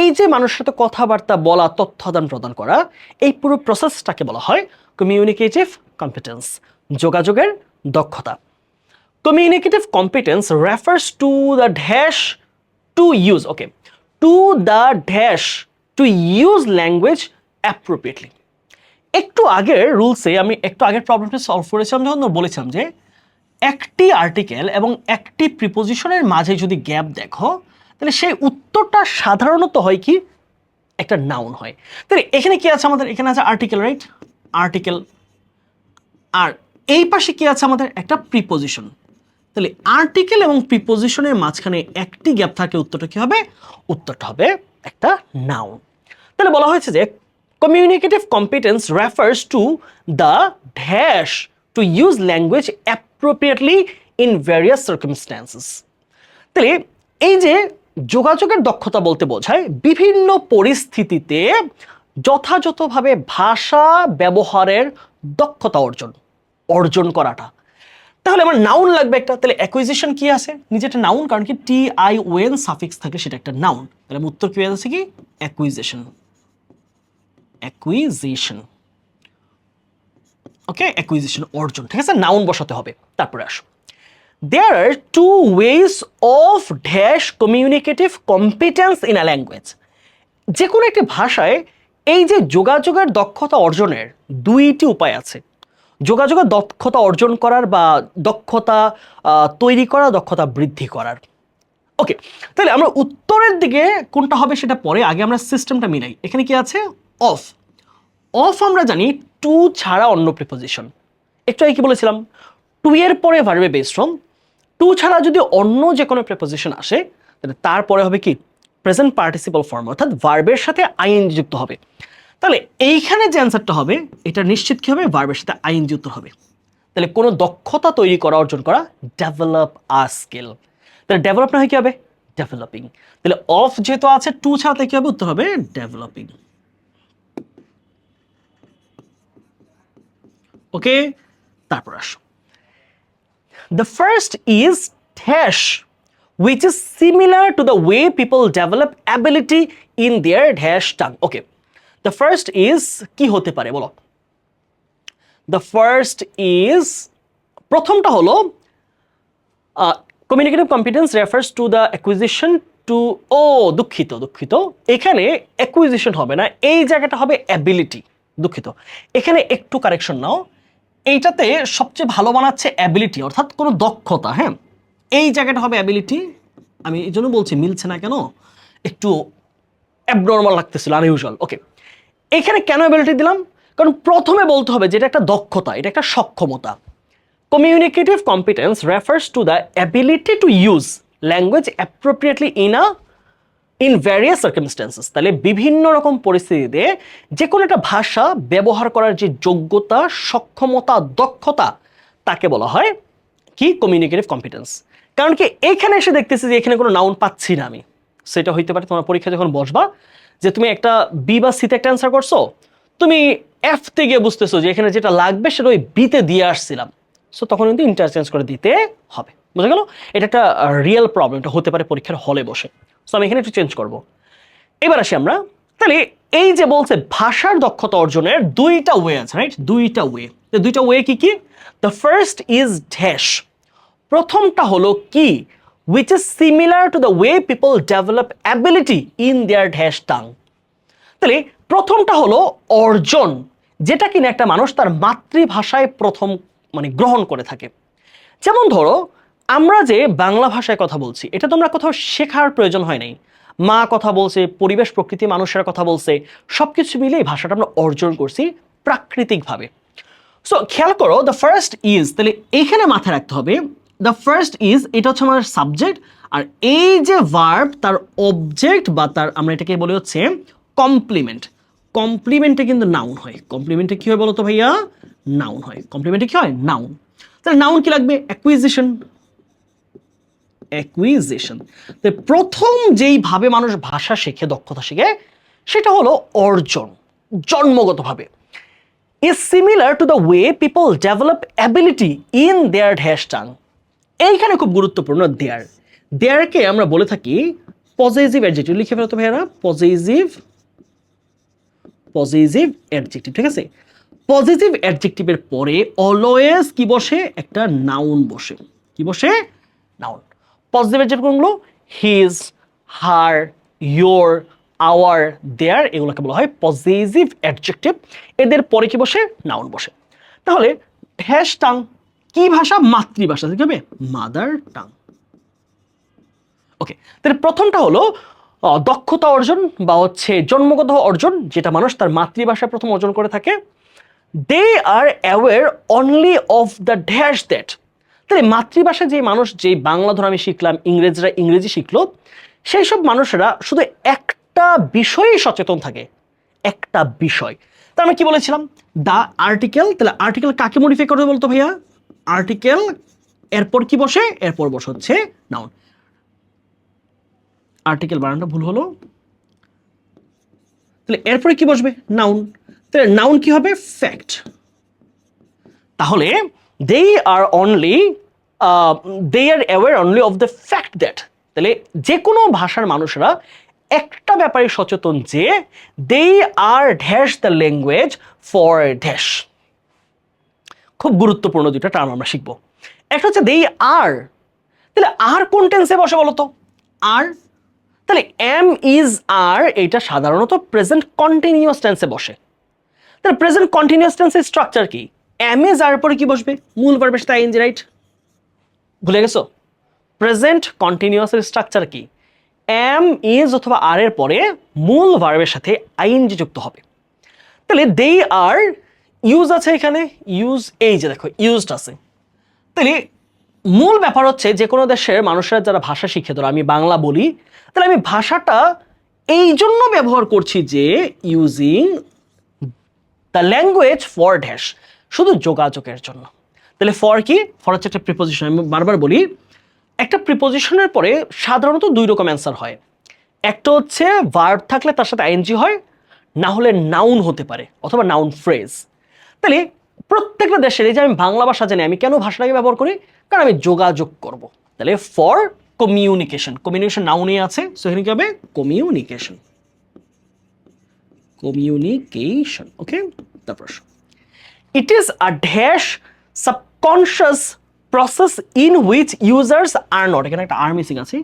এই যে মানুষের সাথে কথাবার্তা বলা, তথ্য আদান প্রদান করা, এই পুরো প্রসেসটাকে বলা হয় কমিউনিকেটিভ কম্পিটেন্স, যোগাযোগের দক্ষতা। Communicative competence refers to the dash to use, okay, to the dash to use language appropriately. একটু আগের রুলসে আমি একটু আগের প্রবলেমটা সলভ করেছিলাম, যখন বলেছিলাম যে একটি আর্টিকেল এবং একটি প্রিপোজিশনের মাঝে যদি গ্যাপ দেখো, তাহলে সেই উত্তরটা সাধারণত হয় কি, একটা নাউন হয়। তাহলে এখানে কি আছে আমাদের, এখানে আছে আর্টিকেল, রাইট, আর্টিকেল। আর এই পাশে কি আছে আমাদের, একটা প্রিপোজিশন। তাহলে আর্টিকেল এবং প্রিপোজিশনের মাঝখানে একটি গ্যাপ থাকে, উত্তরটা কি হবে, উত্তরটা হবে একটা নাউন। তাহলে বলা হয়েছে যে communicative competence refers to the dash to use language appropriately in various circumstances. তাহলে এই যে যোগাযোগের দক্ষতা বলতে বোঝায় বিভিন্ন পরিস্থিতিতে যথাযথভাবে ভাষা ব্যবহারের দক্ষতা অর্জন করাটা। তাহলে আমার নাউন লাগবে একটা, তাহলে অ্যাকুইজিশন কি আছে, নিজে একটা নাউন, কারণ কি T I O N suffix থাকলে সেটা একটা নাউন, তাহলে আমার উত্তর কি হয়ে যাচ্ছে কি অ্যাকুইজিশন। অ্যাকুইজিশন, ওকে, অ্যাকুইজিশন অর্জন, ঠিক আছে, নাউন বসাতে হবে। তারপরে আসো, there are two ways of dash communicative competence in a language. যে কোনো একটি ভাষায় এই যে যোগাযোগের দক্ষতা অর্জনের দুইটি উপায় আছে, যোগাযোগের দক্ষতা অর্জন করার বা দক্ষতা তৈরি করা, দক্ষতা বৃদ্ধি করার। ওকে, তাহলে আমরা উত্তরের দিকে কোনটা হবে সেটা পরে, আগে আমরা সিস্টেমটা মিলাই। এখানে কি আছে, অফ। অফ আমরা জানি টু ছাড়া অন্য প্রিপোজিশন, একটু আগে কি বলেছিলাম, টু এর পরে ভার্বে বেসড ফ্রম, টু ছাড়া যদি অন্য যে কোনো প্রিপোজিশন আসে তাহলে তারপরে হবে কি প্রেজেন্ট পার্টিসিপল ফর্ম, অর্থাৎ ভার্বের সাথে আইএনজি যুক্ত হবে। তাহলে এইখানে যে অ্যান্সারটা হবে এটা নিশ্চিত কি হবে, ভার্বের সাথে আইএনজি যুক্ত হবে। তাহলে কোনো দক্ষতা তৈরি করা, অর্জন করা, ডেভেলপ আ স্কিল। তাহলে ডেভেলপ না হয় কি হবে, ডেভেলপিং। তাহলে অফ যেহেতু আছে টু ছাড়াতে কি হবে, উত্তর হবে ডেভেলপিং। ওকে, তারপর আসো, the first is dash, which is similar to the way people develop ability in their dash tongue. Okay, the first is কি হতে পারে বলো, the first is প্রথমটা হলো communicative competence refers to the acquisition to, দুঃখিত এখানে acquisition হবে না, এই জায়গাটা হবে ability, দুঃখিত এখানে একটু কারেকশন নাও, এইটাতে সবচেয়ে ভালো বানাচ্ছে অ্যাবিলিটি, অর্থাৎ কোনো দক্ষতা, হ্যাঁ এই জায়গাটা হবে অ্যাবিলিটি। আমি এই জন্য বলছি মিলছে না কেন, একটু অ্যাবনর্মাল লাগতেছিল, আনইউজুয়াল। ওকে, এখানে কেন অ্যাবিলিটি দিলাম, কারণ প্রথমে বলতে হবে যে এটা একটা দক্ষতা, এটা একটা সক্ষমতা। Communicative competence refers to the ability to use language appropriately in various circumstances. তাহলে বিভিন্ন রকম পরিস্থিতিতে যে কোনো একটা ভাষা ব্যবহার করার যে যোগ্যতা, সক্ষমতা, দক্ষতা, তাকে বলা হয় কি কমিউনিকেটিভ কম্পিটেন্স। কারণ কি এখানে এসে দেখতেছি যে এখানে কোনো নাউন পাচ্ছি না আমি, সেটা হইতে পারে তোমার পরীক্ষা যখন বসবা যে তুমি একটা বি বা সিতে একটা অ্যান্সার করছো, তুমি এফ তে গিয়ে বুঝতেছো যে এখানে যেটা লাগবে সেটা ওই বিতে দিয়ে আসছিলাম, সো তখন কিন্তু ইন্টারচেঞ্জ করে দিতে হবে। বুঝা গেল, এটা একটা রিয়েল প্রবলেম, এটা হতে পারে পরীক্ষার হলে বসে। সো আমি এখানে একটু চেঞ্জ করব। এবার আসি আমরা, তাহলে এই যে বলছে ভাষার দক্ষতা অর্জনের দুইটা ওয়ে আছে, রাইট, দুইটা ওয়ে কি কি, দ্য ফার্স্ট ইজ ড্যাশ, প্রথমটা হলো কি which is similar to the way people develop ability in their dash tongue। তাহলে প্রথমটা হলো অর্জন, যেটা কিনা একটা মানুষ তার মাতৃভাষায় প্রথম মানে গ্রহণ করে থাকে। যেমন ধরো আমরা যে বাংলা ভাষায় কথা বলছি, এটা তো আমরা কোথাও শেখার প্রয়োজন হয় নাই, মা কথা বলছে, পরিবেশ প্রকৃতি মানুষের কথা বলছে, সবকিছু মিলে এই ভাষাটা আমরা অর্জন করছি প্রাকৃতিকভাবে। সো খেয়াল করো, দ্য ফার্স্ট ইজ, তাহলে এখানে মাথায় রাখতে হবে দ্য ফার্স্ট ইজ, এটা হচ্ছে আমাদের সাবজেক্ট, আর এই যে ভার্ব তার অবজেক্ট বা তার আমরা এটাকে বলি হচ্ছে কমপ্লিমেন্ট। কমপ্লিমেন্টে কিন্তু নাউন হয়, কমপ্লিমেন্টে কি হয় বলো তো ভাইয়া, নাউন হয়। কমপ্লিমেন্টে কি হয়, নাউন। তাহলে নাউন কি লাগবে, অ্যাকুইজিশন। প্রথম যেইভাবে মানুষ ভাষা শেখে, দক্ষতা শেখে, সেটা হলো অর্জন, জন্মগতভাবে। is similar to the way people develop ability in their dash tongue। এইখানে খুব গুরুত্বপূর্ণ দেয়ারকে আমরা বলে থাকি পজেসিভ অ্যাডজেক্টিভ, লিখে ফেলো তো ভাইয়ারা, পজেসিভ অ্যাডজেক্টিভ, ঠিক আছে। পজেসিভ অ্যাডজেক্টিভের পরে অলওয়েজ কি বসে, একটা নাউন বসে। কি বসে, নাউন। পজিটিভ অ্যাডজেক্টিভ কোনগুলো, হিজ, হার, ইয়োর, আওয়ার, দেয়ার, এগুলোকে বলা হয় পজিটিভ অ্যাডজেক্টিভ। এদের পরে কি বসে, নাউন বসে। তাহলে ড্যাশ টাং কি ভাষা, মাতৃভাষা, ঠিক হবে মাদার টাং। ওকে, তাহলে প্রথমটা হলো দক্ষতা অর্জন বা হচ্ছে জন্মগত অর্জন, যেটা মানুষ তার মাতৃভাষায় প্রথম অর্জন করে থাকে। They are aware only of the dash that. তাহলে মাতৃভাষায় যে মানুষ, যে বাংলা ধর আমি শিখলাম, ইংরেজরা ইংরেজি শিখলো, সেই সব মানুষেরা শুধু একটা বিষয়েই সচেতন থাকে, একটা বিষয়। তার মানে কি বলেছিলাম, দা আর্টিকেল, তাহলে আর্টিকেল কাকে মডিফাই করবে বলতো ভাইয়া, আর্টিকেল এরপর কি বসে, এরপর বসে হচ্ছে নাউন। আর্টিকেল বানানটা ভুল হলো। তাহলে এরপরে কি বসবে? নাউন। তাহলে নাউন কি হবে? ফ্যাক্ট। তাহলে they are only they are aware only of the fact that, তাহলে যে কোনো ভাষার মানুষরা একটা ব্যাপারে সচেতন যে they are dash the language for dash. খুব গুরুত্বপূর্ণ দুইটা টার্ম আমরা শিখবো। একটা হচ্ছে দে আর, তাহলে আর কোন টেন্সে বসে বলো তো? আর, তাহলে এম ইজ আর এটা সাধারণত প্রেজেন্ট কন্টিনিউয়াস টেন্সে বসে। তাহলে প্রেজেন্ট কন্টিনিউয়াস টেন্সের স্ট্রাকচার কি? এম এ যার পরে কি বসবে? মূল ভার্বের সাথে আইএনজি, রাইট? ভুলে গেছো? প্রেজেন্ট কন্টিনিউয়াসের স্ট্রাকচার কি? এম ইজ অথবা আর এর পরে মূল ভার্বের সাথে আইএনজি যুক্ত হবে। তাহলে দে আর ইউজ আছে এখানে, ইউজ এই যে দেখো ইউজড আছে। তাহলে মূল ব্যাপার হচ্ছে যে কোনো দেশের মানুষরা যারা ভাষা শিখে, ধরো আমি বাংলা বলি, তাহলে আমি ভাষাটা এই জন্য ব্যবহার করছি যে using the language for dash, শুধু যোগাযোগের জন্য। তাহলে ফর কি? ফর হচ্ছে একটা প্রিপোজিশন। আমি বারবার বলি একটা প্রিপোজিশনের পরে সাধারণত দুই রকম অ্যান্সার হয়। একটা হচ্ছে ভার্ব থাকলে তার সাথে আইএনজি হয়, না হলে নাউন হতে পারে অথবা নাউন ফ্রেজ। তাহলে প্রত্যেকটা দেশের, এই যে আমি বাংলা ভাষা জানি, আমি কেন ভাষাটাকে ব্যবহার করি? কারণ আমি যোগাযোগ করব। তাহলে ফর কমিউনিকেশন, কমিউনিকেশন নাউনই আছে, সো এখানে কি হবে? Communication, communication. ওকে, তারপর it is a dash subconscious process in which users are not, এখানে একটা আর মিসিং আছে,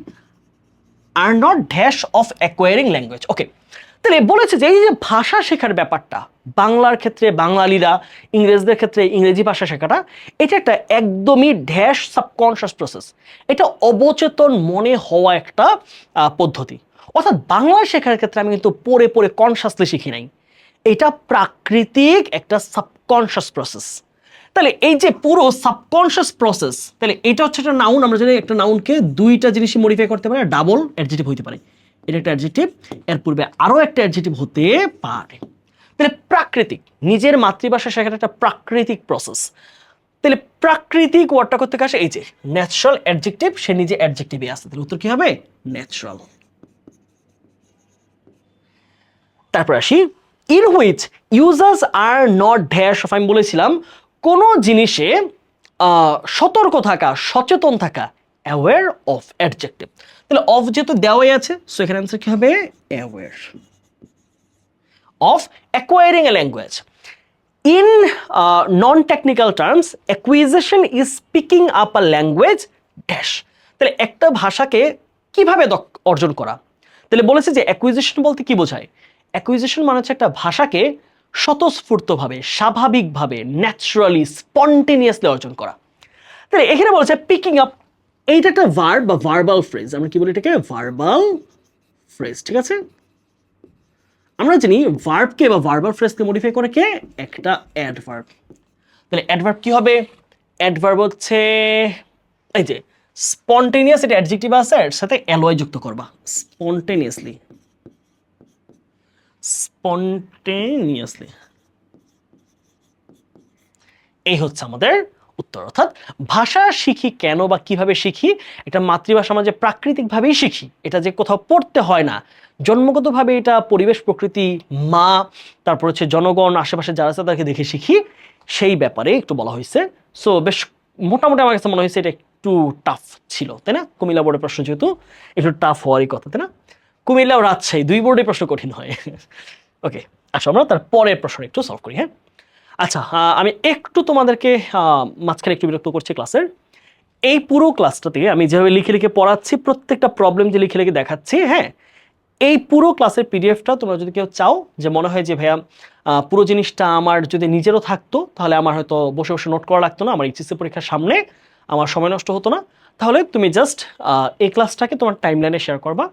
are not dash of acquiring language. Okay, তাহলে বলেছে যে এই যে ভাষা শেখার ব্যাপারটা, বাংলার ক্ষেত্রে বাঙালিরা, ইংরেজদের ক্ষেত্রে ইংরেজি ভাষা শেখাটা, এটা একটা একদমই ড্যাশ সাবকনশিয়াস প্রসেস। এটা অবচেতন মনে হওয়া একটা পদ্ধতি। অর্থাৎ বাংলা শেখার ক্ষেত্রে আমি কিন্তু পড়ে পড়ে কনশাসলি শিখি নাই, এটা প্রাকৃতিক একটা সাবকনশিয়াস প্রসেস। তাহলে এই যে পুরো সাবকনশিয়াস প্রসেস, তাহলে এটা হচ্ছে একটা নাউন। আমরা জানি একটা নাউনকে দুইটা জিনিসই মডিফাই করতে পারে, ডাবল অ্যাডজেক্টিভ হইতে পারে। এটা একটা অ্যাডজেক্টিভ, এর পূর্বে আরো একটা অ্যাডজেক্টিভ হতে পারে। তাহলে প্রাকৃতিক, নিজের মাতৃভাষা শেখাটা একটা প্রাকৃতিক প্রসেস। তাহলে প্রাকৃতিক ওয়ার্ডটা করতে আসে এই যে ন্যাচারাল অ্যাডজেক্টিভ, সে নিজে অ্যাডজেক্টিভে আসে, তাহলে উত্তর কি হবে? ন্যাচারাল। তারপর আসি in which users are not dash of, আমি বলেছিলাম কোনো জিনিসে সতর্ক থাকা, সচেতন থাকা, অ্যাওয়্যার অফ অ্যাডজেক্টিভ। তাহলে অফ যেহেতু দেওয়াই আছে, সো এখানে অ্যান্সার কি হবে? Aware of acquiring A language. In non technical terms acquisition is picking up a language dash. তাহলে একটা ভাষাকে কিভাবে অর্জন করা? তাহলে বলেছে যে অ্যাকুইজিশন বলতে কি বোঝায়? অ্যাকুইজিশন মানে হচ্ছে একটা ভাষাকে স্বতঃস্ফূর্তভাবে, স্বাভাবিকভাবে, ন্যাচারালি, স্পন্টেনিয়াসলি অর্জন করা। তাহলে এখানে বলেছে পিকিং আপ, এইটা একটা ভার্ব বা ভার্বাল ফ্রেজ। আমরা কি বলি এটাকে? ভার্বাল ফ্রেজ, ঠিক আছে? আমরা জানি ভার্বকে বা ভার্বাল ফ্রেজকে মডিফাই করে কে? একটা অ্যাডভার্ব। তাহলে অ্যাডভার্ব কি হবে? অ্যাডভার্ব হচ্ছে এই যে স্পন্টেনিয়াস, এটা অ্যাডজেক্টিভ আছে, এর সাথে অ্যালয় যুক্ত করবা, স্পন্টেনিয়াসলি, স্পন্টেনিয়াসলি। এই হচ্ছে আমাদের উত্তর। অর্থাৎ ভাষা শিখি কেন বা কিভাবে শিখি? এটা মাতৃভাষা আমরা যে প্রাকৃতিকভাবেই শিখি, এটা যে কোথাও পড়তে হয় না, জন্মগতভাবে এটা পরিবেশ, প্রকৃতি, মা, তারপর হচ্ছে জনগণ, আশেপাশে যারা আছে তাদেরকে দেখে শিখি, সেই ব্যাপারে একটু বলা হয়েছে। সো বেশ মোটামুটি আমার কাছে মনে হয়েছে এটা একটু টাফ ছিল, তাই না? কুমিল্লা বোর্ডের প্রশ্ন যেহেতু একটু টাফ হওয়ারই কথা, তাই না? কুমিল্লা ও রাজশাহী দুই বোর্ডে প্রশ্ন কঠিন হয়। ওকে, আচ্ছা আমরা তার পরের প্রশ্ন একটু সলভ করি। হ্যাঁ, আচ্ছা, আমি একটু তোমাদেরকে মাঝখানে একটু বিরক্ত করছি ক্লাসের। এই পুরো ক্লাসটাতে আমি যেভাবে লিখে লিখে পড়াচ্ছি, প্রত্যেকটা প্রবলেম যে লিখে লিখে দেখাচ্ছি, হ্যাঁ, এই পুরো ক্লাসের পিডিএফটা তোমরা যদি কেউ চাও, যে মনে হয় যে ভাইয়া পুরো জিনিসটা আমার যদি নিজেরও থাকতো, তাহলে আমার হয়তো বসে বসে নোট করা লাগতো না, আমার এইচএসসি পরীক্ষার সামনে আমার সময় নষ্ট হতো না, তাহলে তুমি জাস্ট এই ক্লাসটাকে তোমার টাইমলাইনে শেয়ার করবা।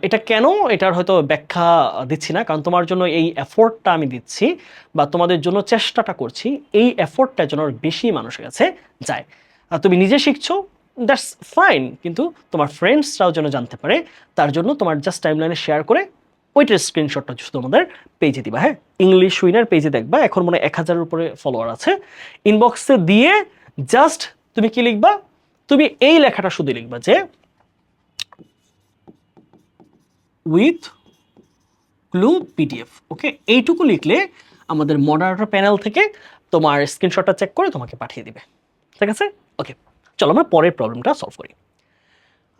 এটা কেন, এটার হয়তো ব্যাখ্যা দিচ্ছি না, কারণ তোমার জন্য এই এফোর্টটা আমি দিচ্ছি বা তোমাদের জন্য চেষ্টাটা করছি, এই এফোর্টটা যেন বেশি মানুষের কাছে যায়। তুমি নিজে শিখছো, দ্যাটস ফাইন, কিন্তু তোমার ফ্রেন্ডসরাও যেন জানতে পারে, তার জন্য তোমার জাস্ট টাইমলাইনে শেয়ার করে ওইটার স্ক্রিনশটটা শুধু আমাদের পেজে দিবা। হ্যাঁ, ইংলিশ উইনার পেজে দেখবা, এখন মনে হয় 1000-এর উপরে ফলোয়ার আছে, ইনবক্সে দিয়ে জাস্ট তুমি কি লিখবা? তুমি এই লেখাটা শুধু লিখবা যে উইথ ক্লু পিডিএফ। ওকে, এইটুকু লিখলে আমাদের মডারেটর প্যানেল থেকে তোমার স্ক্রিনশটটা চেক করে তোমাকে পাঠিয়ে দিবে। ঠিক আছে? ওকে, চলো আমরা পরের প্রবলেমটা সলভ করি।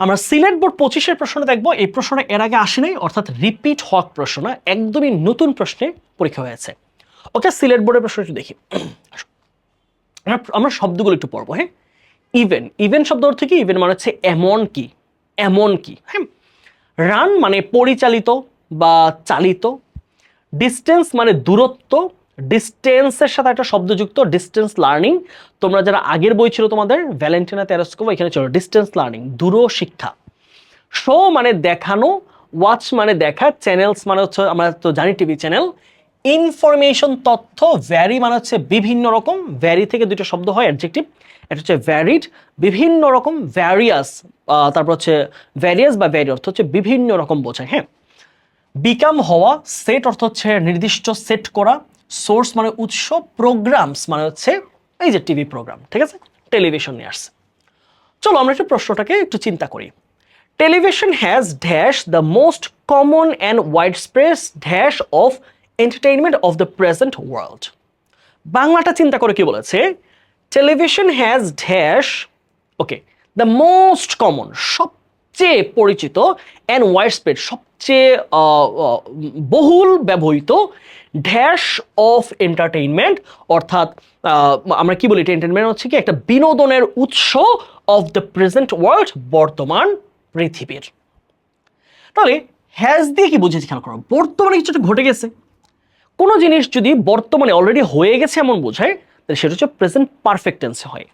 আমরা সিলেট বোর্ড 25-এর প্রশ্নটা দেখবো। এই প্রশ্নটা এর আগে আসে নাই, অর্থাৎ রিপিট হওয়া প্রশ্ন না, একদমই নতুন প্রশ্নে পরীক্ষা হয়েছে। ওকে, সিলেট বোর্ডের প্রশ্ন একটু দেখি। আমরা শব্দগুলো একটু পড়বো। হ্যাঁ, ইভেন, ইভেন শব্দ অর্থ কি? ইভেন মানে হচ্ছে এমন কি, এমন কি। হ্যাঁ, রান মানে পরিচালিত বা চালিত। ডিস্টেন্স মানে দূরত্ব, ডিস্টেন্সের সাথে একটা শব্দযুক্ত, ডিস্টেন্স লার্নিং। তোমরা যারা আগের বই ছিল তোমাদের ভ্যালেন্টিনা তেরাস্কোভা, এখানে ছিল ডিস্টেন্স লার্নিং, দূর শিক্ষা। শো মানে দেখানো, ওয়াচ মানে দেখা, চ্যানেলস মানে হচ্ছে আমরা তো জানি টিভি চ্যানেল। ইনফরমেশন তথ্য, ভ্যারি মানে হচ্ছে বিভিন্ন রকম, ভ্যারি থেকে দুটো শব্দ হয় অ্যাডজেক্টিভ, এটা হচ্ছে ভ্যারিড, বিভিন্ন রকম, ভ্যারিয়াস, তারপর হচ্ছে ভ্যারিয়াস বা ভ্যারি অর্থ হচ্ছে বিভিন্ন রকম বোঝায়। হ্যাঁ, বিকাম হওয়া, সেট অর্থ হচ্ছে নির্দিষ্ট সেট করা, সোর্স মানে উৎস, প্রোগ্রামস মানে হচ্ছে এই যে টিভি প্রোগ্রাম। ঠিক আছে, টেলিভিশন নিয়ে আসছে। চলো আমরা একটু প্রশ্নটাকে একটু চিন্তা করি। Television has dash the most common and wide spread dash of entertainment of the present world. বাংলাটা চিন্তা করে কি বলেছে? Television has dash, okay, the most common সবচেয়ে পরিচিত, অ্যান্ড ওয়াইড স্প্রেড সবচেয়ে বহুল ব্যবহৃত, ড্যাশ অফ এন্টারটেইনমেন্ট অর্থাৎ আমরা কি বলি, এন্টারটেইনমেন্ট হচ্ছে কি একটা বিনোদনের উৎস অফ দ্য প্রেজেন্ট ওয়ার্ল্ড, বর্তমান পৃথিবীর। তাহলে হ্যাজ দিয়ে কি বুঝেছি খেয়াল করো, বর্তমানে কিছু একটা ঘটে গেছে। কোনো জিনিস যদি বর্তমানে অলরেডি হয়ে গেছে এমন বোঝায়, তাহলে সেটা হচ্ছে প্রেজেন্ট পারফেক্ট টেন্সে হয়।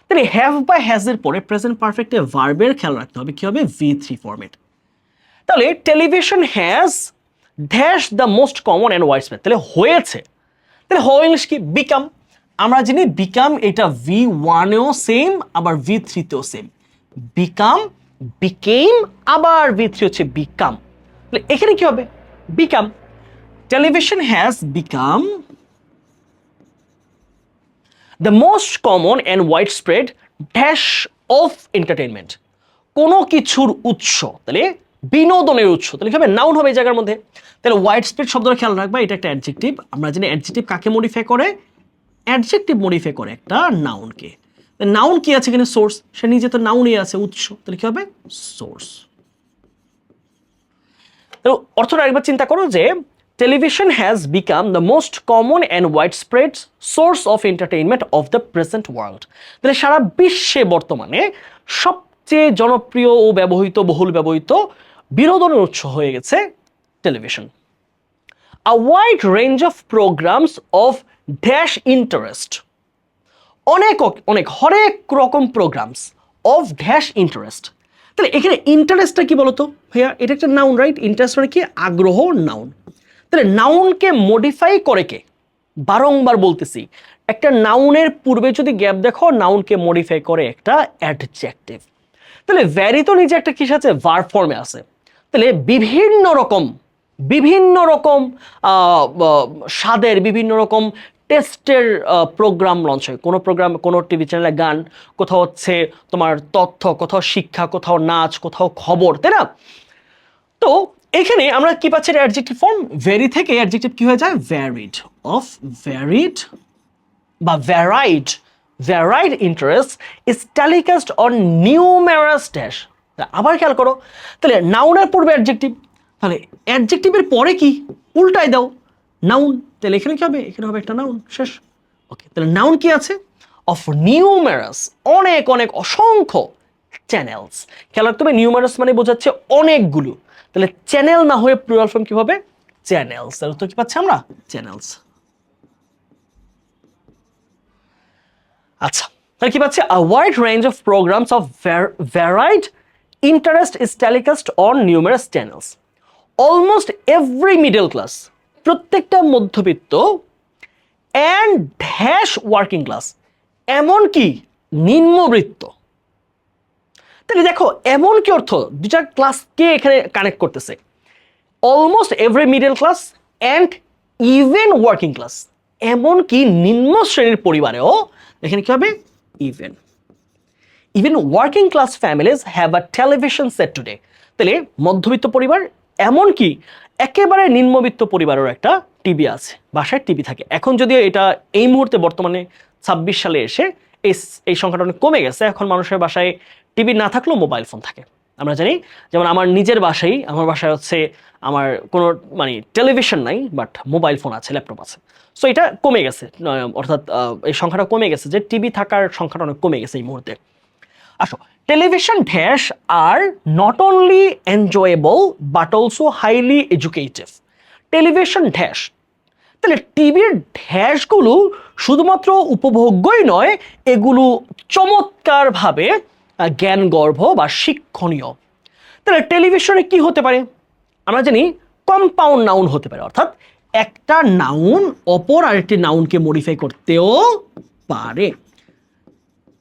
তাহলে হ্যাভ বা হ্যাজের পরে প্রেজেন্ট পারফেক্টে ভার্বের খেয়াল রাখতে হবে, কি হবে? V3 format. তাহলে television has dash the most common and widespread, তাহলে হয়েছে। তাহলে হওয়া ইংলিশ কি? বিকাম। আমরা জানি বিকাম এটা V1-এও সেম, আবার V3-তেও সেম। বিকাম, বিকেম, আবার V3 হচ্ছে বিকাম। তাহলে এখানে কি হবে? Become. Television has become the most common and wide spread dash of entertainment, কোনো কিছুর উৎস, তাহলে বিনোদনের উৎস, তাহলে কি হবে? নাউন হবে এই জায়গার মধ্যে। তাহলে ওয়াইড স্প্রেড শব্দটা খেয়াল রাখবা, এটা একটা অ্যাডজেক্টিভ। আমরা জানি অ্যাডজেক্টিভ কাকে মডিফাই করে? অ্যাডজেক্টিভ মডিফাই করে একটা নাউনকে। নাউন কি আছে এখানে? সোর্স। সে নিজে তো নাউনই আছে, উৎস, তাহলে কি হবে? সোর্স। তো অর্থটা একবার চিন্তা করো যে television has become the most common and wide spread source of entertainment of the present world. তাহলে সারা বিশ্বে বর্তমানে সবচেয়ে জনপ্রিয় ও ব্যবহৃত, বহুল ব্যবহৃত বিনোদনের উৎস হয়ে গেছে television. A wide range of programs of dash interest, অনেক অনেক হরেক রকম প্রোগ্রামস অফ ড্যাশ ইন্টারেস্ট। তাহলে এখানে ইন্টারেস্টটা কি বলতো ভাইয়া? এটা একটা নাউন, রাইট? ইন্টারেস্ট মানে কি? আগ্রহ, নাউন। তাহলে নাউনকে মডিফাই করে কে? বারংবার বলতেছি, একটা নাউনের পূর্বে যদি গ্যাপ দেখো, নাউনকে মডিফাই করে একটা অ্যাডজেক্টিভ। তাহলে ভ্যারি তো নিজে একটা কিস আছে? ভার্ব ফর্মে আছে। তাহলে বিভিন্ন রকম, বিভিন্ন রকম স্বাদের, বিভিন্ন রকম টেস্টের প্রোগ্রাম লঞ্চ হয়। কোনো প্রোগ্রাম, কোনো টিভি চ্যানেলে গান, কোথাও হচ্ছে তোমার তথ্য, কোথাও শিক্ষা, কোথাও নাচ, কোথাও খবর, তাই না? তো এখানে আমরা কি পাচ্ছি? Adjective form. ভেরি থেকে অ্যাডজেক্টিভ কি হয়ে যায়? ভ্যারিড। অফ ভ্যারিড বা ভ্যারাইড, ভ্যারাইড interest is telecast on numerous dash. আবার খেয়াল করো, তাহলে নাউনের পূর্বে অ্যাডজেক্টিভ, তাহলে অ্যাডজেক্টিভের পরে কি? উল্টাই দাও, নাউন। তাহলে এখানে কি হবে? এখানে হবে একটা নাউন, শেষ। ওকে, তাহলে নাউন কি আছে? অফ নিউমেরাস, অনেক অনেক, অসংখ্য, চ্যানেলস। খেয়াল রাখতে হবে, নিউমেরাস মানে বোঝাচ্ছে অনেকগুলো। তাহলে চ্যানেল না হয়ে প্লুরাল ফর্ম কি হবে? চ্যানেলস। তাহলে তো কি পাচ্ছি আমরা? চ্যানেলস। আচ্ছা, তাহলে কি পাচ্ছি? A wide range of programs of ভ্যারাইড interest is telecast on numerous channels. Almost every middle class, প্রত্যেকটা মধ্যবিত্ত, অ্যান্ড ড্যাশ ওয়ার্কিং ক্লাস, এমনকি নিম্নবিত্ত। তাহলে দেখো, এমন কি অর্থ? দুটা ক্লাসকে এখানে কানেক্ট করতেছে। Almost every middle class and even working class, এমনকি নিম্ন শ্রেণীর পরিবারেও, এখানে কি হবে? Even. Even working class families have a television set today. তাহলে মধ্যবিত্ত পরিবার এমনকি একেবারে নিম্নবিত্ত পরিবারের একটা টিভি আছে, বাসায় টিভি থাকে। এখন যদিও এটা এই মুহূর্তে বর্তমানে 26 সালে এসে এই এই সংখ্যাটা অনেক কমে গেছে। এখন মানুষের বাসায় টিভি না থাকলেও মোবাইল ফোন থাকে। আমরা জানি, যেমন আমার নিজের বাসায়, আমার বাসায় হচ্ছে আমার কোনো মানে টেলিভিশন নাই, বাট মোবাইল ফোন আছে, ল্যাপটপ আছে। সো এটা কমে গেছে, অর্থাৎ এই সংখ্যাটা কমে গেছে, যে টিভি থাকার সংখ্যাটা অনেক কমে গেছে এই মুহূর্তে। আসো, television dash are not only enjoyable but also highly educative. Television dash, তাহলে টিভির ড্যাশগুলো শুধুমাত্র উপভোগ্যই নয়, এগুলো চমৎকারভাবে জ্ঞানগর্ভ বা শিক্ষণীয়। তাহলে টেলিভিশনে কি হতে পারে? আমরা জানি কম্পাউন্ড নাউন হতে পারে, অর্থাৎ একটা নাউন অপর আরেকটি নাউনকে মডিফাই করতেও পারে।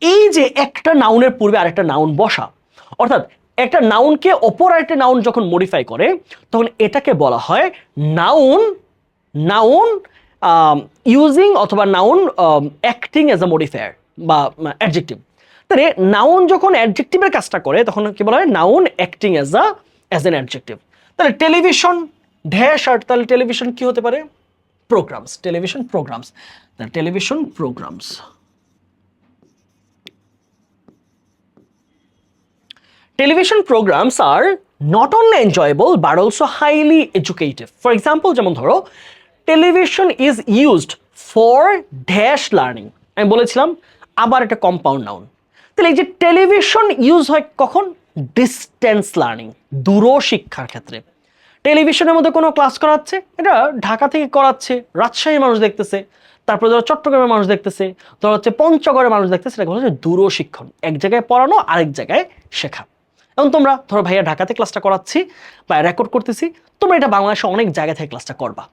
এই যে একটা নাউনের পূর্বে আরেকটা নাউন বসা, অর্থাৎ একটা নাউনকে অপর আরেকটা নাউন যখন মডিফাই করে তখন এটাকে বলা হয় নাউন নাউন ইউজিং অথবা noun acting as a modifier বা অ্যাডজেক্টিভ। তাহলে নাউন যখন অ্যাডজেক্টিভের কাজটা করে তখন কি বলা হয়? Noun acting as an adjective. তাহলে টেলিভিশন ড্যাশ আর, তাহলে টেলিভিশন কি হতে পারে? Programs, television programs. Television programs, television programs are not only enjoyable but also highly educative. For example, যেমন ধরো television is used for dash learning, আমি বলেছিলাম আবার একটা কম্পাউন্ড নাউন। তাহলে এই যে টেলিভিশন ইউজ হয় কখন? ডিস্টেন্স লার্নিং, দূর শিক্ষার ক্ষেত্রে। টেলিভিশনের মধ্যে কোনো ক্লাস করাচ্ছে, এটা ঢাকা থেকে করাচ্ছে, রাজশাহীর মানুষ দেখতেছে, তারপরে ধরো চট্টগ্রামের মানুষ দেখতেছে, ধরো হচ্ছে পঞ্চগড়ের মানুষ দেখতেছে, এটা বলা হচ্ছে দূর শিক্ষণ, এক জায়গায় পড়ানো আরেক জায়গায় শেখা। এবং তোমরা ধরো ভাইয়া ঢাকাতে ক্লাসটা করাচ্ছি বা রেকর্ড করতেছি, তোমরা এটা বাংলাদেশে অনেক জায়গা থেকে ক্লাসটা করবা,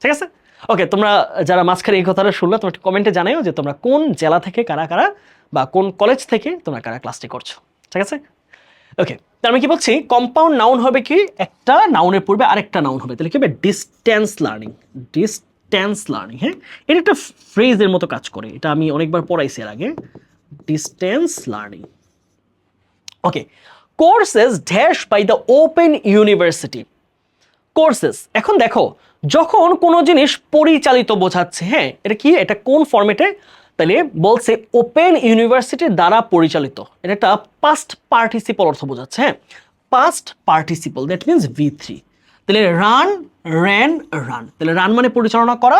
ঠিক আছে? ওকে, তোমরা যারা মাঝখানে এই কথাটা শুনলে তোমরা কমেন্টে জানাও যে তোমরা কোন জেলা থেকে কারা কারা বা কোন কলেজ থেকে তোমরা কারা ক্লাসটি করছো, ঠিক আছে? ওকে, তার আমি কি বলছি, কম্পাউন্ড নাউন হবে কি? একটা নাউনের পূর্বে আরেকটা নাউন হবে, তাহলে কি হবে? Distance learning, distance learning. হ্যাঁ, এটা একটা ফ্রেজের মতো কাজ করে, এটা আমি অনেকবার পড়াইছি এর আগে, distance learning. Okay, courses dash by the open university. Courses, এখন দেখো যখন কোনো জিনিস পরিচালিত বোঝাচ্ছে, হ্যাঁ এটা কি, এটা কোন ফরম্যাটে? তাহলে বলছে ওপেন ইউনিভার্সিটির দ্বারা পরিচালিত, এটা একটা পাস্ট পার্টিসিপল অর্থ বোঝাচ্ছে। হ্যাঁ, past participle, that means V3। তাহলে রান, র্যান, রান, তাহলে রান মানে পরিচালনা করা,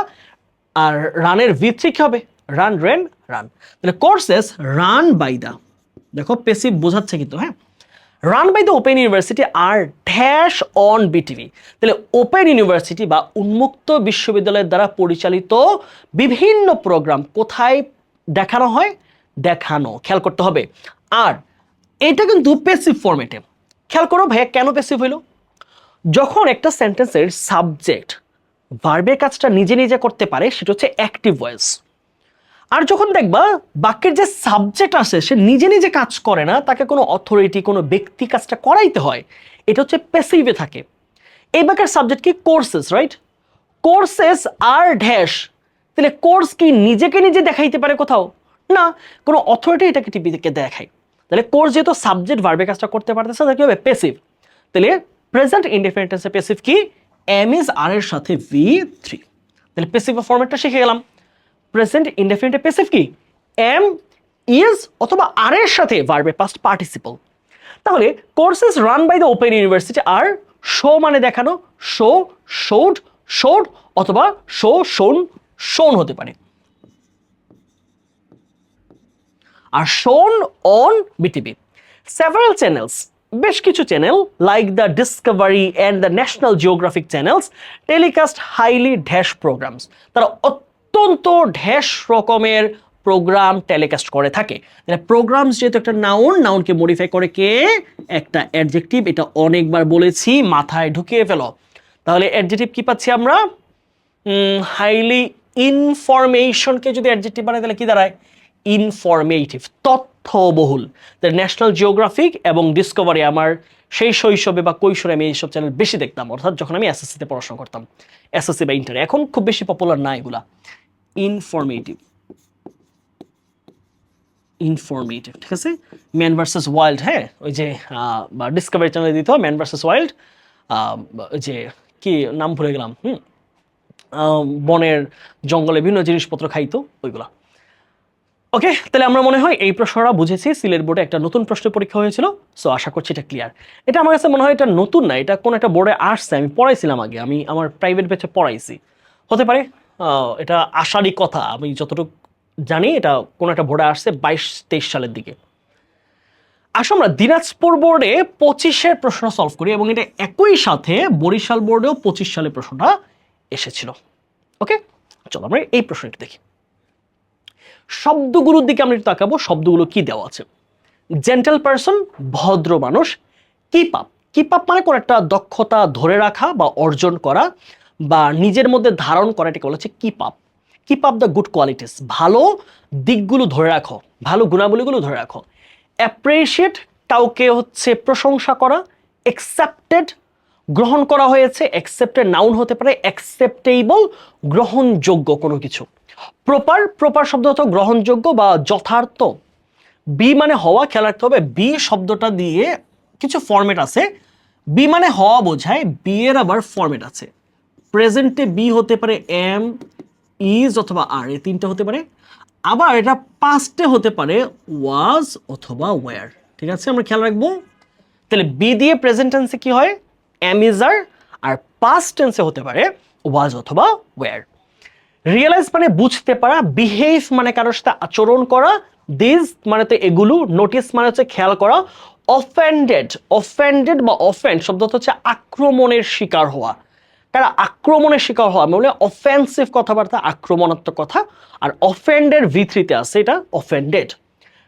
আর রানের V3 কি হবে? Run, ran, run. তাহলে কোর্সেস রান বাই দ্য, দেখো পেসিভ বোঝাচ্ছে কিন্তু, হ্যাঁ, run by the open university are dash on BTV. তাহলে ওপেন ইউনিভার্সিটি বা উন্মুক্ত বিশ্ববিদ্যালয়ের দ্বারা পরিচালিত বিভিন্ন প্রোগ্রাম কোথায় দেখানো হয়? দেখানো, খেয়াল করতে হবে। আর এটা কিন্তু প্যাসিভ ফরম্যাটে। খেয়াল করো ভাইয়া কেন প্যাসিভ হইল? যখন একটা সেন্টেন্সের সাবজেক্ট ভার্বের কাজটা নিজে নিজে করতে পারে সেটা হচ্ছে অ্যাক্টিভ ভয়েস। আর যখন দেখবা বাক্যের যে সাবজেক্ট আছে সে নিজে নিজে কাজ করে না, তাকে কোনো অথরিটি, কোনো ব্যক্তি কাজটা করাইতে হয়, এটা হচ্ছে প্যাসিভে থাকে। এই বাক্যের সাবজেক্ট কি? Courses, right? কোর্সেস আর ড্যাশ, তাহলে কোর্স কি নিজেকে নিজে দেখাইতে পারে কোথাও? না, কোনো অথরিটি এটাকে টিভিকে দেখায়। তাহলে কোর্স যেহেতু সাবজেক্ট ভার্বের কাজটা করতে পারতেছে, তাহলে কি হবে? প্যাসিভ। তাহলে প্রেজেন্ট ইনডেফিনিট টেন্সে প্যাসিভ কি? এম ইজ আর এর সাথে V3। তাহলে প্যাসিভ ফরম্যাটটা শিখে গেলাম। প্রেজেন্ট ইনডেফিনিট প্যাসিভ কি? এম, ইজ অথবা আর এর সাথে ভার্বের পাস্ট পার্টিসিপল। তাহলে courses run by the open university are show মানে দেখানো, শো, শোড, শোড অথবা শো, শোন, শোন হতে পারে। আর শোন অন বিটিভি। সেভারাল চ্যানেলস, বেশ কিছু channel like the Discovery and the national geographic channels telecast highly dash programs. তারা অত্যন্ত ড্যাশ রকমের প্রোগ্রাম টেলিকাস্ট করে থাকে। প্রোগ্রামস যেহেতু একটা নাউন, নাউনকে মডিফাই করে কে? একটা অ্যাডজেক্টিভ। এটা অনেকবার বলেছি, মাথায় ঢুকিয়ে ফেলো। তাহলে অ্যাডজেক্টিভ কি পাচ্ছি আমরা? হাইলি ইনফরমেশনকে যদি অ্যাডজেক্টিভ বানাই তাহলে কি দাঁড়ায়? ইনফরমেটিভ, তথ্যবহুল। ন্যাশনাল জিওগ্রাফিক এবং ডিসকভারি আমার সেই শৈশবে বা কৈশোরে আমি এইসব চ্যানেল বেশি দেখতাম, অর্থাৎ যখন আমি এসএসসিতে পড়াশোনা করতাম, এসএসসি বা ইন্টারে। এখন খুব বেশি পপুলার না এগুলা। ইনফরমেটিভ, ইনফরমেটিভ, ঠিক আছে? ম্যান ভার্সেস ওয়াইল্ড, হ্যাঁ ওই যে বা ডিসকভারি চ্যানেলে দিতে হয় ম্যান ভার্সেস ওয়াইল্ড, যে কি নাম ভুলে গেলাম, বনের জঙ্গলে বিভিন্ন জিনিসপত্র খাইতো ওইগুলা। ওকে, তাহলে আমরা মনে হয় এই প্রশ্নটা বুঝেছি। সিলেট বোর্ডে একটা নতুন প্রশ্ন পরীক্ষা হয়েছিল, সো আশা করছি এটা ক্লিয়ার। এটা আমার কাছে মনে হয় এটা নতুন না, এটা কোন একটা বোর্ডে আসছে, আমি পড়াইছিলাম আগে, আমি আমার প্রাইভেট ব্যাচে পড়াইছি, হতে পারে। এটা আশারই কথা, আমি যতটুকু জানি এটা কোন একটা বোর্ডে আসছে 22-23 সালের দিকে। আসো আমরা দিনাজপুর বোর্ডে 25-এর প্রশ্ন সলভ করি, এবং এটা একই সাথে বরিশাল বোর্ডেও 25 সালে প্রশ্নটা এসেছিল। ওকে, চলো আমরা এই প্রশ্নটা দেখি। শব্দগুলোর দিকে আমরা একটু তাকাবো, শব্দগুলো কি দেওয়া আছে। জেন্টেল পারসন, ভদ্র মানুষ। কিপ আপ, কিপ আপ মানে কোন একটা দক্ষতা ধরে রাখা বা অর্জন করা বা নিজের মধ্যে ধারণ করা, এটাকে বলা হচ্ছে keep up. Keep up the good qualities, ভালো দিকগুলো ধরে রাখো, ভালো গুণাবলীগুলো ধরে রাখো। অ্যাপ্রিশিয়েট, কাউকে হচ্ছে প্রশংসা করা। অ্যাকসেপ্টেড, গ্রহণ করা হয়েছে, অ্যাকসেপ্টেড নাউন হতে পারে, অ্যাকসেপ্টেবল, গ্রহণযোগ্য কোনো কিছু। প্রপার, প্রপার শব্দ হতো গ্রহণযোগ্য বা যথার্থ। বি মানে হওয়া, খেয়াল রাখতে হবে বি শব্দটা দিয়ে কিছু ফরম্যাট আছে। বি মানে হওয়া বোঝায়, বি এর আবার ফরম্যাট আছে। প্রেজেন্টে বি হতে পারে এম, ইজ অথবা আর, এই তিনটা হতে পারে। আবার এটা পাস্টে হতে পারে ওয়াজ অথবা ওয়্যার। ঠিক আছে, আমরা খেয়াল রাখবো। তাহলে বি দিয়ে প্রেজেন্ট টেন্সে কি হয়, এম, ইজ, আর পাস্ট টেন্সে হতে পারে ওয়াজ অথবা ওয়্যার। রিয়েলাইজ মানে বুঝতে পারা, বিহেভ মানে কারোর সাথে আচরণ করা, দিস মানে তো এগুলো, নোটিস মানে হচ্ছে খেয়াল করা। অফেন্ডেড, অফেন্ডেড বা অফেন্ড শব্দ হচ্ছে আক্রমণের শিকার হওয়া। কারা আক্রমণের শিকার হওয়া মানে অফেন্সিভ কথাবার্তা, আক্রমণাত্মক কথা। আর অফেন্ডের ভিত্তিতে আছে এটা অফেন্ডেড।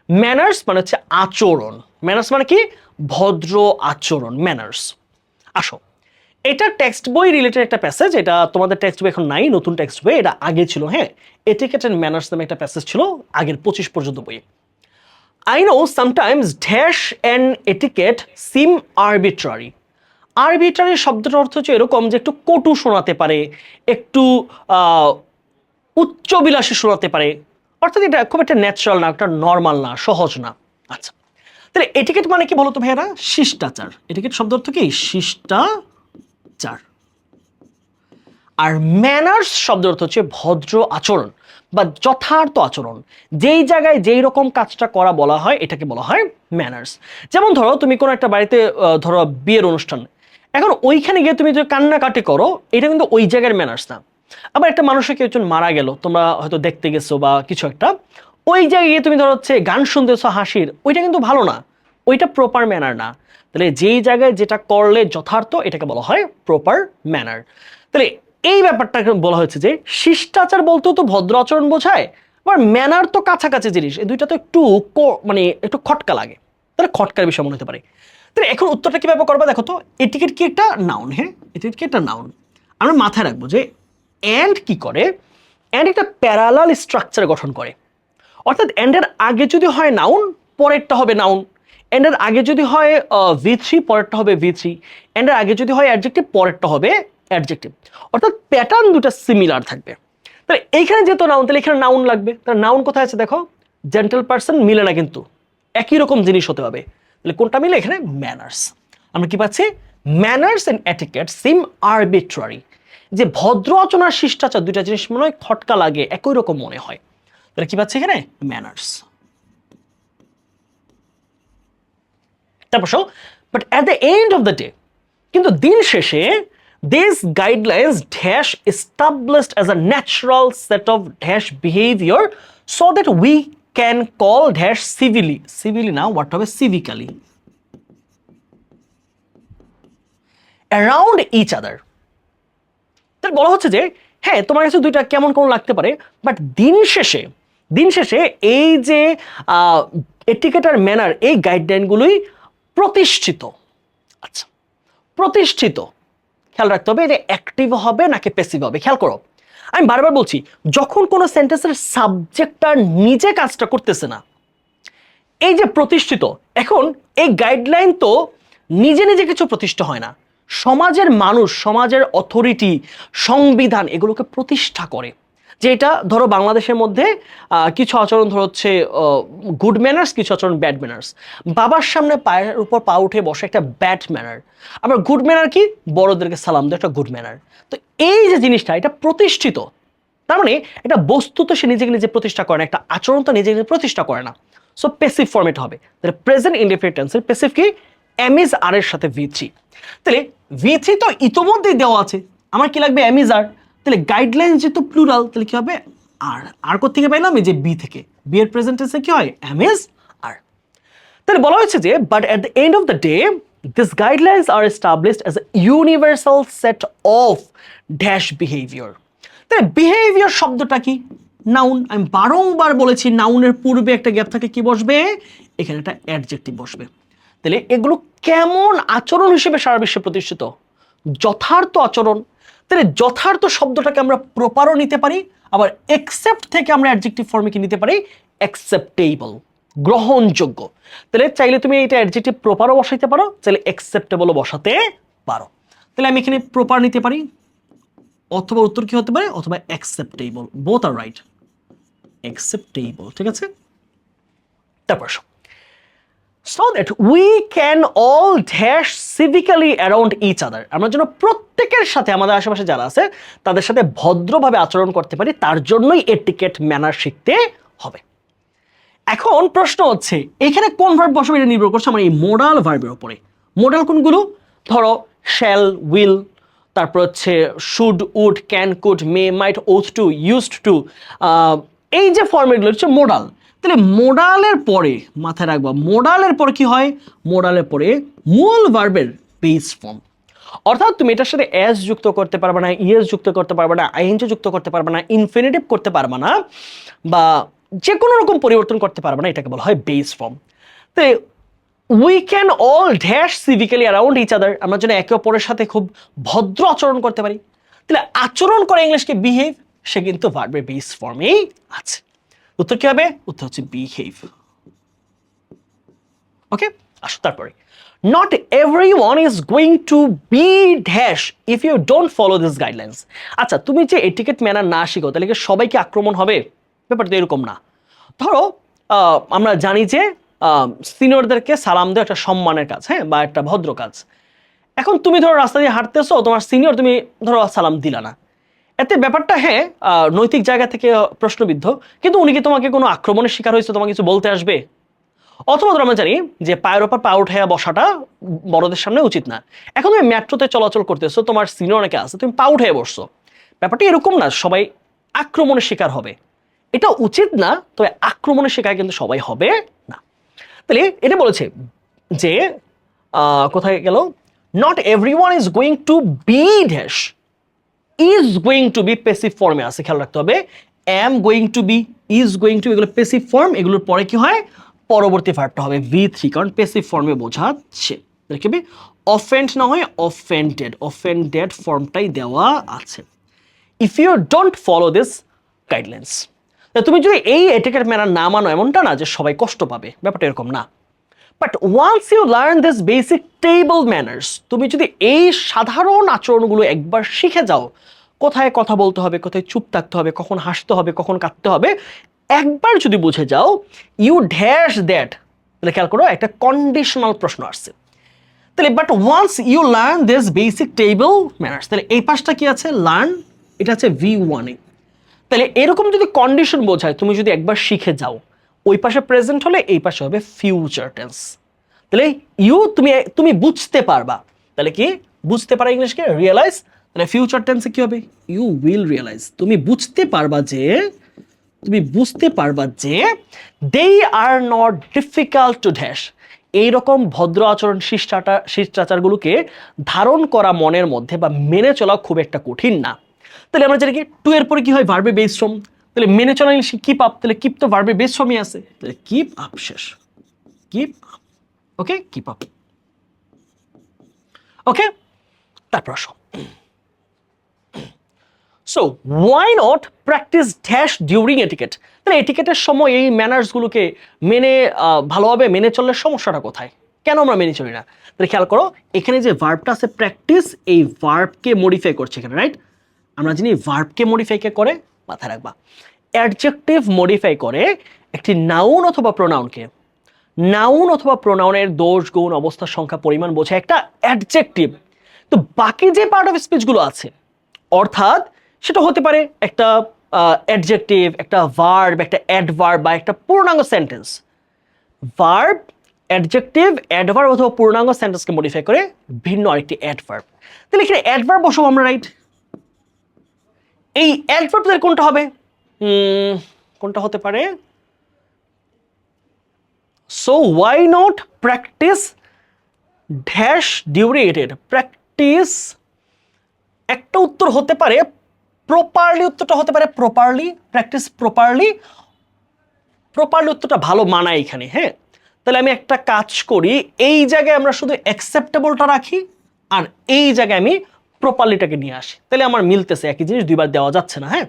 ম্যানার্স মানে হচ্ছে আচরণ, ম্যানার্স মানে কি, ভদ্র আচরণ, ম্যানার্স। আসো, এটা টেক্সট বই রিলেটেড একটা প্যাসেজ, এটা তোমাদের টেক্সট বই এখন নাই, নতুন টেক্সট বই, এটা আগে ছিল। হ্যাঁ, এটিকেট এন্ড ম্যানার্স নামে একটা প্যাসেজ ছিল আগের 25 পর্যন্ত বই। I know sometimes dash and etiquette seem arbitrary. Arbitrary শব্দটার অর্থ হচ্ছে এরকম যে একটু কটু শোনাতে পারে, একটু উচ্চবিলাসী শোনাতে পারে, অর্থাৎ এটা খুব একটা ন্যাচারাল না, একটা নর্মাল না, সহজ না। আচ্ছা, তাহলে এটিকেট মানে কি বলতো ভাইয়ারা, শিষ্টাচার। এটিকেট শব্দ অর্থ কি, শিষ্টাচার। আর ম্যানার্স শব্দের অর্থ হচ্ছে ভদ্র আচরণ বা যথার্থ আচরণ। যেই জায়গায় যেই রকম কাজটা করা বলা হয় এটাকে বলা হয় ম্যানার্স। যেমন ধরো তুমি কোনো একটা বাড়িতে ধরো বিয়ের অনুষ্ঠান, এখন ওইখানে গিয়ে তুমি যদি কান্নাকাটি করো, এটা কিন্তু ওই জায়গার ম্যানার্স না। আবার একটা মানুষের কেউ একজন মারা গেল, তোমরা হয়তো দেখতে গেছো বা কিছু একটা, ওই জায়গায় গিয়ে তুমি ধরো হচ্ছে গান শুনতেছো হাসির, ওইটা কিন্তু ভালো না, ওইটা প্রপার ম্যানার না। তাহলে যেই জায়গায় যেটা করলে যথার্থ এটাকে বলা হয় প্রপার ম্যানার। তাহলে এই ব্যাপারটাকে বলা হয়েছে যে শিষ্টাচার বলতেও তো ভদ্র আচরণ বোঝায়, আবার ম্যানার তো কাছাকাছি জিনিস, এই দুইটা তো একটু মানে একটু খটকা লাগে, তাহলে খটকার বিষয় মনে হতে পারে। তাহলে এখন উত্তরটা কিভাবে করবা দেখো তো। এটিকেট কি একটা নাউন, হ্যাঁ এটিকেট কি একটা নাউন। আমরা মাথায় রাখবো যে অ্যান্ড কি করে, অ্যান্ড একটা প্যারালাল স্ট্রাকচার গঠন করে। অর্থাৎ অ্যান্ডের আগে যদি হয় নাউন, পরেরটা হবে নাউন। অ্যান্ডের আগে যদি হয় V3, পরেরটা হবে V3। অ্যান্ডের আগে যদি হয় অ্যাডজেক্টিভ, পরেরটা হবে অ্যাডজেক্টিভ। অর্থাৎ প্যাটার্ন দুটো সিমিলার থাকবে। তাহলে এইখানে যেহেতু নাউন, তাহলে এখানে নাউন লাগবে। তাহলে নাউন কোথায় আছে দেখো, জেন্টেল পারসন মিলে না, কিন্তু একই রকম জিনিস হতে হবে। তাহলে কোনটা মিলে, এখানে ম্যানার্স। আমরা কি পাচ্ছি, manners and etiquette seem arbitrary. যে ভদ্র আচরণ আর শিষ্টাচার দুইটা জিনিস মনে হয় খটকা লাগে, একই রকম মনে হয়। তাহলে কি পাচ্ছি এখানে, ম্যানার্স। তারপর but at the end of the day, কিন্তু দিন শেষে this guidelines dash established as a natural set of dash behaviour so that we can call dash civilly, civilly না, হোয়াট হবে সিভিক্যালি, অ্যারাউন্ড ইচ আদার। তাহলে বলা হচ্ছে যে হ্যাঁ তোমার কাছে দুইটা কেমন কেমন লাগতে পারে, বাট দিন শেষে, দিন শেষে এই যে এটিকেট আর ম্যানার, এই গাইডলাইনগুলোই প্রতিষ্ঠিত। আচ্ছা, প্রতিষ্ঠিত, খেয়াল রাখতে হবে এটা অ্যাক্টিভ হবে নাকি প্যাসিভ হবে। খেয়াল করো, আমি বারবার বলছি, যখন কোনো সেন্টেন্সের সাবজেক্টটা নিজে কাজটা করতেছে না, এই যে প্রতিষ্ঠিত, এখন এই গাইডলাইন তো নিজে নিজে কিছু প্রতিষ্ঠা হয় না, সমাজের মানুষ, সমাজের অথরিটি, সংবিধান এগুলোকে প্রতিষ্ঠা করে। যে এটা ধরো বাংলাদেশের মধ্যে কিছু আচরণ ধরো হচ্ছে গুড ম্যানার্স, কিছু আচরণ ব্যাড ম্যানার্স। বাবার সামনে পায়ের উপর পা উঠে বসে একটা ব্যাড ম্যানার। আবার গুড ম্যানার কি, বড়দেরকে সালাম দেওয়া একটা গুড ম্যানার। তো এই যে জিনিসটা এটা প্রতিষ্ঠিত, তার মানে এটা বস্তু তো সে নিজেকে নিজে প্রতিষ্ঠা করে না, একটা আচরণ তো নিজে নিজে প্রতিষ্ঠা করে না। সো প্যাসিভ ফর্মেট হবে। তাহলে প্রেজেন্ট ইনডেফিনিট টেন্সের প্যাসিভ কি, এম ইজ আর এর সাথে ভি থ্রি। তাহলে ভি থ্রি তো ইতোমধ্যেই দেওয়া আছে, আমার কি লাগবে, এম ইজ আর। তাহলে গাইডলাইন যেহেতু প্লুরাল, তাহলে কি হবে, আর। আর কোথেকে পাইলাম, এই যে বি থেকে। বি এর প্রেজেন্ট টেন্সে কি হয়, এম ইজ আর। তাহলে বলা হয়েছে যে but at the end of the day this guidelines are established as a universal set of dash behaviour. তাহলে বিহেভিয়ার শব্দটা কি, নাউন। আমি বারংবার বলেছি নাউনের পূর্বে একটা গ্যাপ থাকে, কি বসবে, এখানে একটা অ্যাডজেক্টিভ বসবে। তাহলে এগুলো কেমন আচরণ হিসেবে সারা বিশ্বে প্রতিষ্ঠিত, যথার্থ আচরণ। তাহলে যথার্থ শব্দটাকে আমরা প্রপারও নিতে পারি, আবার একসেপ্ট থেকে আমরা অ্যাডজেক্টিভ ফর্মে কি নিতে পারি, অ্যাকসেপ্টেবল, গ্রহণযোগ্য। তাহলে চাইলে তুমি এটা অ্যাডজেক্টিভ প্রপারও বসাইতে পারো, চাইলে অ্যাকসেপ্টেবলও বসাতে পারো। তাহলে আমি এখানে প্রপার নিতে পারি, অথবা উত্তর কি হতে পারে, অথবা অ্যাকসেপ্টেবল, বোথ আর রাইট, অ্যাকসেপ্টেবল, ঠিক আছে। তারপর so that we can all dash civically around each other, আমরা যেন প্রত্যেকের সাথে, আমাদের আশেপাশে যারা আছে তাদের সাথে ভদ্রভাবে আচরণ করতে পারি, তার জন্যই এটিকেট ম্যানার শিখতে হবে। এখন প্রশ্ন হচ্ছে এখানে কোন ভার্ব বসাবো, এটা নির্ভর করছে আমার এই মোডাল ভার্বের উপরে। মোডাল কোনগুলো, ধরো শ্যাল, উইল, তারপর হচ্ছে should, would, can, could, may, might, ought to, used to, এই যে ফর্মেটগুলো হচ্ছে মোডাল। তাহলে মোডালের পরে মাথায় রাখবা, মোডালের পরে কি হয়, মোডালের পরে মূল ভার্বের বেস ফর্ম। অর্থাৎ তুমি এটার সাথে এস যুক্ত করতে পারবে না, ইএস যুক্ত করতে পারবে না, আইএনজি যুক্ত করতে পারবে না, ইনফিনিটিভ করতে পারবে না, বা যে কোনো রকম পরিবর্তন করতে পারবে না, এটাকে বলা হয় বেস ফর্ম। তো we can all dash civically around each other, আমরা যেন একে অপরের সাথে খুব ভদ্র আচরণ করতে পারি। তাহলে আচরণ করে ইংলিশকে বিহেভ, সে কিন্তু ভার্বের বেস ফর্মেই আছে। উত্তর কি হবে, উত্তর হচ্ছে বিহেভ। ওকে, আসো তারপরে, not everyone is going to be dash if you don't follow this guidelines. আচ্ছা, তুমি যে এটিকেট ম্যানার না শিখো তাহলে কি সবাইকে আক্রমণ হবে, ব্যাপারটা এরকম না। ধরো আমরা জানি যে সিনিয়রদেরকে সালাম দেওয়া একটা সম্মানের কাজ, হ্যাঁ, বা একটা ভদ্র কাজ। এখন তুমি ধরো রাস্তা দিয়ে হাঁটতেছো, তোমার সিনিয়র, তুমি ধরো সালাম দিলা না, এতে ব্যাপারটা হ্যাঁ নৈতিক জায়গা থেকে প্রশ্নবিদ্ধ, কিন্তু উনি কি তোমাকে কোনো আক্রমণের শিকার হয়েছে, তোমাকে কিছু বলতে আসবে? অথবা ধরো আমরা জানি যে পায়ের ওপর পা উঠাইয়া বসাটা বড়দের সামনে উচিত না। এখন তুমি মেট্রোতে চলাচল করতেছো, তোমার সিনিয়র অনেকে আছে, তুমি পা উঠাইয়া বসছো, ব্যাপারটা এরকম না সবাই আক্রমণের শিকার হবে, এটা উচিত না, তবে আক্রমণের শিকার কিন্তু সবাই হবে না। তাহলে এটা বলেছে যে কোথায় গেল, not everyone is going to be dash, is going to be passive ফর্মে আছে, খেয়াল রাখতে হবে। Am going to be, is going to, এগুলো প্যাসিভ ফর্ম, এগুলোর পরে কি হয়, পরবর্তী ভার্বটা হবে ভি থ্রি, কারণ প্যাসিভ ফর্মে বোঝাচ্ছে। দেখবে অফেন্ড না হয় অফেন্ডেড, অফেন্ডেড ফর্মটাই দেওয়া আছে। If you don't follow this guidelines, তুমি যদি এই এটিকেট ম্যানার না মানো, এমনটা না যে সবাই কষ্ট পাবে, ব্যাপারটা এরকম না। But once you learn this basic table manners, তুমি যদি এই সাধারণ আচরণগুলো একবার শিখে যাও, কোথায় কথা বলতে হবে, কোথায় চুপ থাকতে হবে, কখন হাসতে হবে, কখন কাঁদতে হবে, একবার যদি বুঝে যাও, ইউ ড্যাশ দ্যাট। তাহলে খেয়াল করো একটা কন্ডিশনাল প্রশ্ন আসছে। তাহলে but once you learn this basic table manners, তাহলে এই পাশটা কি আছে, লার্ন, এটা আছে ভি ওয়ানে। তাহলে এরকম যদি কন্ডিশন বোঝায়, তুমি যদি একবার শিখে যাও, ওই পাশে প্রেজেন্ট হলে এই পাশে হবে ফিউচার টেন্স। তাহলে ইউ, তুমি বুঝতে পারবা, তাহলে কি বুঝতে পারা ইংলিশকে রিয়েলাইজ, তাহলে ফিউচার টেন্সে কি হবে, ইউ উইল রিয়েলাইজ, তুমি বুঝতে পারবা যে they are not difficult to dash, এইরকম ভদ্র আচরণ শিষ্টাচারগুলোকে ধারণ করা মনের মধ্যে বা মেনে চলা খুব একটা কঠিন না। তাহলে আমরা জানি কি টু এর পরে কি হয়, ভার্বে বেস ফর্ম, তাহলে মেনে চলা ইংলিশে কিপ আপ, তাহলে কিপ তো ভার্বে বেস ফর্মই আছে, তাহলে কিপ আপ শেষ, keep up. Okay, keep up. Okay, তারপর আসো, so why not practice dash during etiquette. তাহলে এটিকেটের সময় এই ম্যানার্সগুলোকে মেনে ভালোভাবে মেনে চললে সমস্যাটা কোথায়, কেন আমরা মেনে চলি না? তাহলে খেয়াল করো, এখানে যে ভার্বটা আছে প্র্যাকটিস, এই ভার্বকে মডিফাই করছে এখানে, রাইট? আমরা জানি ভার্বকে মডিফাই কে করে, মাথায় রাখবা। অ্যাডজেক্টিভ মডিফাই করে একটি নাউন অথবা প্রোনাউনকে। নাউন অথবা প্রোনাউনের দোষ, গুণ, অবস্থা, সংখ্যা, পরিমাণ বোঝায় একটা অ্যাডজেক্টিভ। তো বাকি যে পার্ট অফ স্পিচগুলো আছে, অর্থাৎ সেটা হতে পারে একটা অ্যাডজেক্টিভ, একটা ভার্ব, একটা অ্যাডভার্ব বা একটা পূর্ণাঙ্গ সেন্টেন্স। ভার্ব, অ্যাডজেক্টিভ, অ্যাডভার্ব অথবা পূর্ণাঙ্গ সেন্টেন্সকে মডিফাই করে ভিন্ন আরেকটি অ্যাডভার্ব। তাহলে এখানে অ্যাডভার্ব বসাবো আমরা, রাইট? এই অ্যাডভার্বদের কোনটা হবে? কোনটা হতে পারে? So why not practice dash ডিউরেটেড। প্র্যাকটিস একটা উত্তর হতে পারে, প্রপারলি উত্তরটা হতে পারে প্রপারলি, প্র্যাকটিস প্রপারলি। প্রপারলি উত্তরটা ভালো মানায় এখানে, হ্যাঁ। তাহলে আমি একটা কাজ করি, এই জায়গায় আমরা শুধু অ্যাকসেপ্টেবলটা রাখি আর এই জায়গায় আমি প্রপারলিটাকে নিয়ে আসি, তাহলে আমার মিলতেছে, একই জিনিস দুইবার দেওয়া যাচ্ছে না, হ্যাঁ।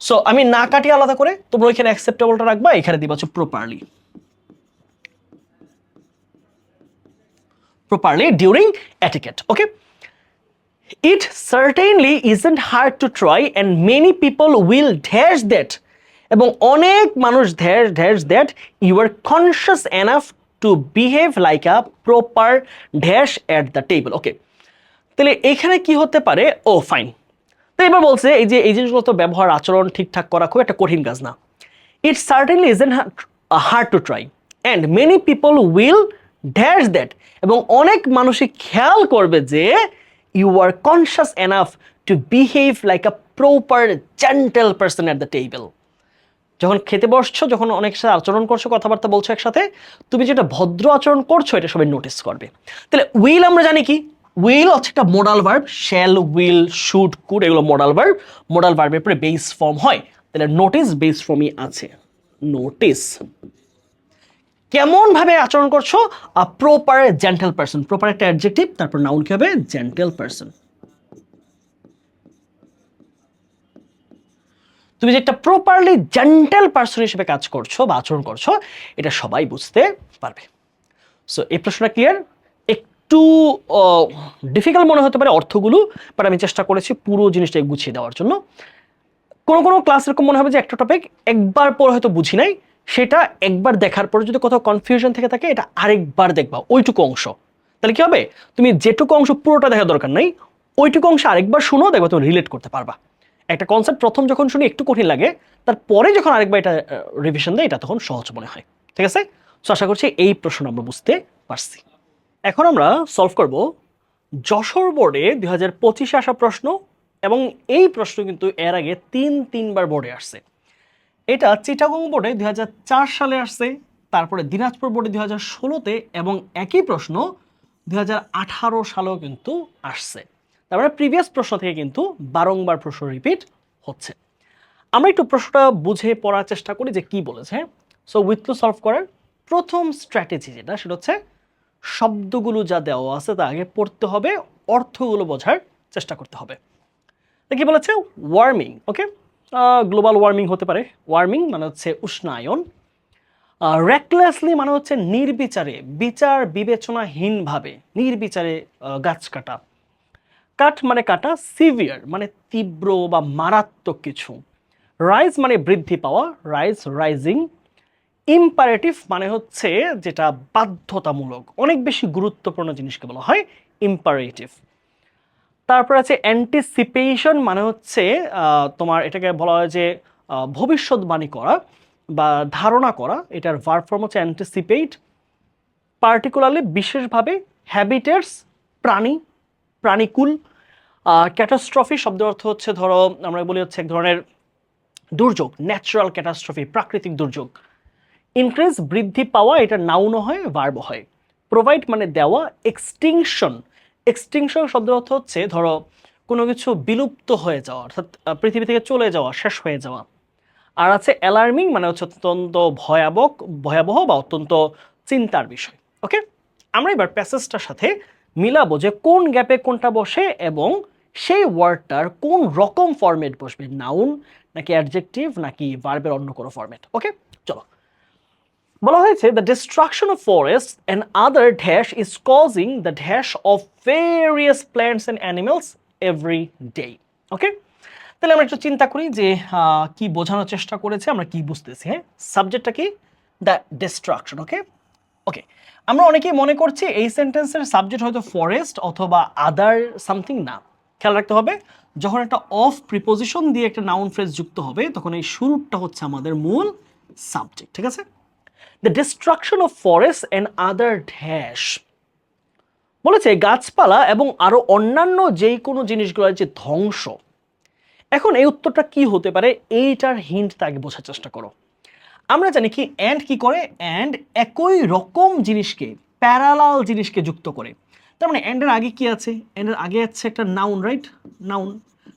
সো আমি না কাটি আলাদা করে, তোমরা ওইখানে অ্যাকসেপ্টেবলটা রাখবা, এখানে দিবা হচ্ছে properly. Properly during etiquette. Okay, it certainly isn't hard to try and many people will dash that, এবং অনেক মানুষ dash that you are conscious enough to behave like a proper dash at the table. Okay, তাহলে এখানে কি হতে পারে? ও fine. তো এবার বলছে এই যে এই জিনিসগুলো তো ব্যবহার আচরণ ঠিকঠাক করা খুব একটা কঠিন কাজ না। It certainly isn't hard to try and many people will dash that, এবং অনেক মানুষই খেয়াল করবে যে you are conscious enough to behave like a proper gentle person at the table. যখন খেতে বসছো, যখন অনেক সাথে আচরণ করছো, কথাবার্তা বলছো একসাথে, তুমি যেটা ভদ্র আচরণ করছো এটা সবাই নোটিস করবে। তাহলে উইল আমরা জানি কি? উইল হচ্ছে একটা modal verb. Shall, will, should, could এগুলো মোডাল ভার্ব। মোডাল ভার্বের পরে বেস ফর্ম হয়, তাহলে নোটিস বেস ফর্মই আছে। নোটিস কেমন ভাবে আচরণ করছো? Proper gentle person. প্রপার একটা অ্যাডজেক্টিভ, তারপর নাউন কি হবে? Gentle person. তুমি যে একটা প্রপারলি জেন্টল পারসন হিসেবে কাজ করছো বা আচরণ করছো, এটা সবাই বুঝতে পারবে। সো এই প্রশ্নটা ক্লিয়ার? একটু ডিফিকাল্ট মনে হতে পারে অর্থগুলো, বাট আমি চেষ্টা করেছি পুরো জিনিসটা গুছিয়ে দেওয়ার জন্য। কোনো কোনো ক্লাস এরকম মনে হবে যে একটা টপিক একবার পর হয়তো বুঝি নাই, সেটা একবার দেখার পরে যদি কোথাও কনফিউশন থেকে থাকে, এটা আরেকবার দেখবা ওইটুকু অংশ। তাহলে কি হবে? তুমি যেটুকু অংশ পুরোটা দেখার দরকার নাই, ওইটুকু অংশ আরেকবার শুনো, দেখবা তুমি রিলেট করতে পারবা। একটা কনসেপ্ট প্রথম যখন শুনি একটু কঠিন লাগে, তারপরে যখন আরেকবার এটা রিভিশন দেয়, এটা তখন সহজ মনে হয়। ঠিক আছে? সো আশা করছি এই প্রশ্ন আমরা বুঝতে পারছি। এখন আমরা সলভ করব যশোর বোর্ডে 2025-এ আসা প্রশ্ন, এবং এই প্রশ্ন কিন্তু এর আগে তিনবার বোর্ডে আসছে। এটা চিটাগং বোর্ডে 2004 সালে আসছে, তারপরে দিনাজপুর বোর্ডে 2016-তে, এবং একই প্রশ্ন 2018 সালেও কিন্তু আসছে। তারপরে প্রিভিয়াস প্রশ্ন থেকে কিন্তু বারংবার প্রশ্ন রিপিট হচ্ছে। আমরা একটু প্রশ্নটা বুঝে পড়ার চেষ্টা করি যে কি বলেছে। সো উইথ ক্লু সলভ করার প্রথম স্ট্র্যাটেজি যেটা, সেটা হচ্ছে শব্দগুলো যা দেওয়া আছে তা আগে পড়তে হবে, অর্থগুলো বোঝার চেষ্টা করতে হবে। কি বলেছে? ওয়ার্মিং। ওকে, গ্লোবাল ওয়ার্মিং হতে পারে। ওয়ার্মিং মানে হচ্ছে উষ্ণায়ন। রেকলেসলি মানে হচ্ছে নির্বিচারে, বিচার বিবেচনাহীনভাবে নির্বিচারে গাছ কাটা। কাট মানে কাটা। সিভিয়ার মানে তীব্র বা মারাত্মক কিছু। রাইজ মানে বৃদ্ধি পাওয়া, রাইজ, রাইজিং। ইম্পারেটিভ মানে হচ্ছে যেটা বাধ্যতামূলক, অনেক বেশি গুরুত্বপূর্ণ জিনিসকে বলা হয় ইম্পারেটিভ। তারপর আছে অ্যান্টিসিপেশন মানে হচ্ছে তোমার এটাকে বলা হয় যে ভবিষ্যৎবাণী করা বা ধারণা করা, এটার ভার্ব ফর্ম হচ্ছে অ্যান্টিসিপেট। পার্টিকুলারলি বিশেষভাবে। হ্যাবিটেটস প্রাণী, প্রাণীকুল। ক্যাটাস্ট্রফি শব্দের অর্থ হচ্ছে ধরো আমরা বলি হচ্ছে এক ধরনের দুর্যোগ, ন্যাচারাল ক্যাটাস্ট্রফি, প্রাকৃতিক দুর্যোগ। ইনক্রিজ বৃদ্ধি পাওয়া, এটা নাউনও হয় ভার্বও হয়। প্রোভাইড মানে দেওয়া। এক্সটিংশন, এক্সটিংশন শব্দের অর্থ হচ্ছে ধরো কোনো কিছু বিলুপ্ত হয়ে যাওয়া, অর্থাৎ পৃথিবী থেকে চলে যাওয়া, শেষ হয়ে যাওয়া। আর আছে অ্যালার্মিং মানে হচ্ছে অত্যন্ত ভয়াবহ বা অত্যন্ত চিন্তার বিষয়। ওকে, আমরা এবার প্যাসেজটার সাথে মিলাবো যে কোন গ্যাপে কোনটা বসে এবং সেই ওয়ার্ডটার কোন রকম ফরম্যাট বসবে, নাউন নাকি অ্যাডজেক্টিভ নাকি ভার্বের অন্য কোনো ফরম্যাট। ওকে, চলো। বলা হয়েছে the destruction of forest and other dash is causing the dash of various plants and animals every day. Okay, তাহলে আমরা একটু চিন্তা করি যে কি বোঝানোর চেষ্টা করেছে, আমরা কি বুঝতেছি। হ্যাঁ, সাবজেক্টটা কি? The distraction. ওকে ওকে, আমরা অনেকেই মনে করছি এই সেন্টেন্সের সাবজেক্ট হয়তো ফরেস্ট অথবা আদার সামথিং। না, খেয়াল রাখতে হবে যখন একটা অফ প্রিপোজিশন দিয়ে একটা নাউন ফ্রেজ যুক্ত হবে তখন এই শুরুটা হচ্ছে আমাদের মূল সাবজেক্ট। ঠিক আছে, the destruction of forest and other dash বলেছে গাছপালা এবং আরো অন্যান্য যেই কোনো জিনিসগুলোর যে ধ্বংস। এখন এই উত্তরটা কি হতে পারে, এইটার হিন্ট আগে বোঝার চেষ্টা করো। আমরা জানি কি অ্যান্ড কি করে, অ্যান্ড একই রকম জিনিসকে, প্যারালাল জিনিসকে যুক্ত করে। তার মানে অ্যান্ডের আগে কি আছে, অ্যান্ডের আগে আছে একটা নাউন, রাইট? নাউন।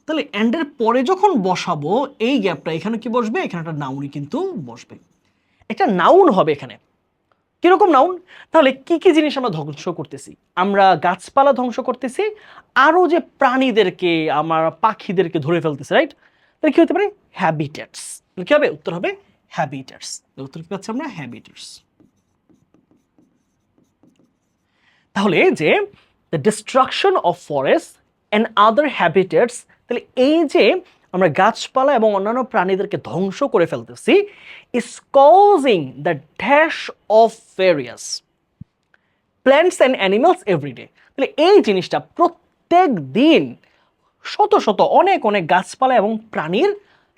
তাহলে অ্যান্ডের পরে যখন বসাবো এই গ্যাপটা, এখানে কি বসবে? এখানে একটা নাউনই কিন্তু বসবে, একটা নাউন হবে এখানে। কিরকম নাউন? তাহলে কি কি জিনিস আমরা ধ্বংস করতেছি? আমরা গাছপালা ধ্বংস করতেছি, আরো যে প্রাণীদেরকে, আমার পাখিদেরকে ধরে ফেলতেছি, রাইট? তাহলে কি হতে পারে? হ্যাবিটেটস। কি হবে? উত্তর হবে হ্যাবিটেটস। উত্তর কি পাচ্ছি আমরা? হ্যাবিটেটস। তাহলে যে the destruction of forest and other habitats, তাহলে এই যে আমরা গাছপালা এবং অন্যান্য প্রাণীদেরকে ধ্বংস করে ফেলতেছি, is causing the dash of various plants and animals every day. তাহলে এই জিনিসটা প্রত্যেক দিন শত শত অনেক অনেক গাছপালা এবং প্রাণীর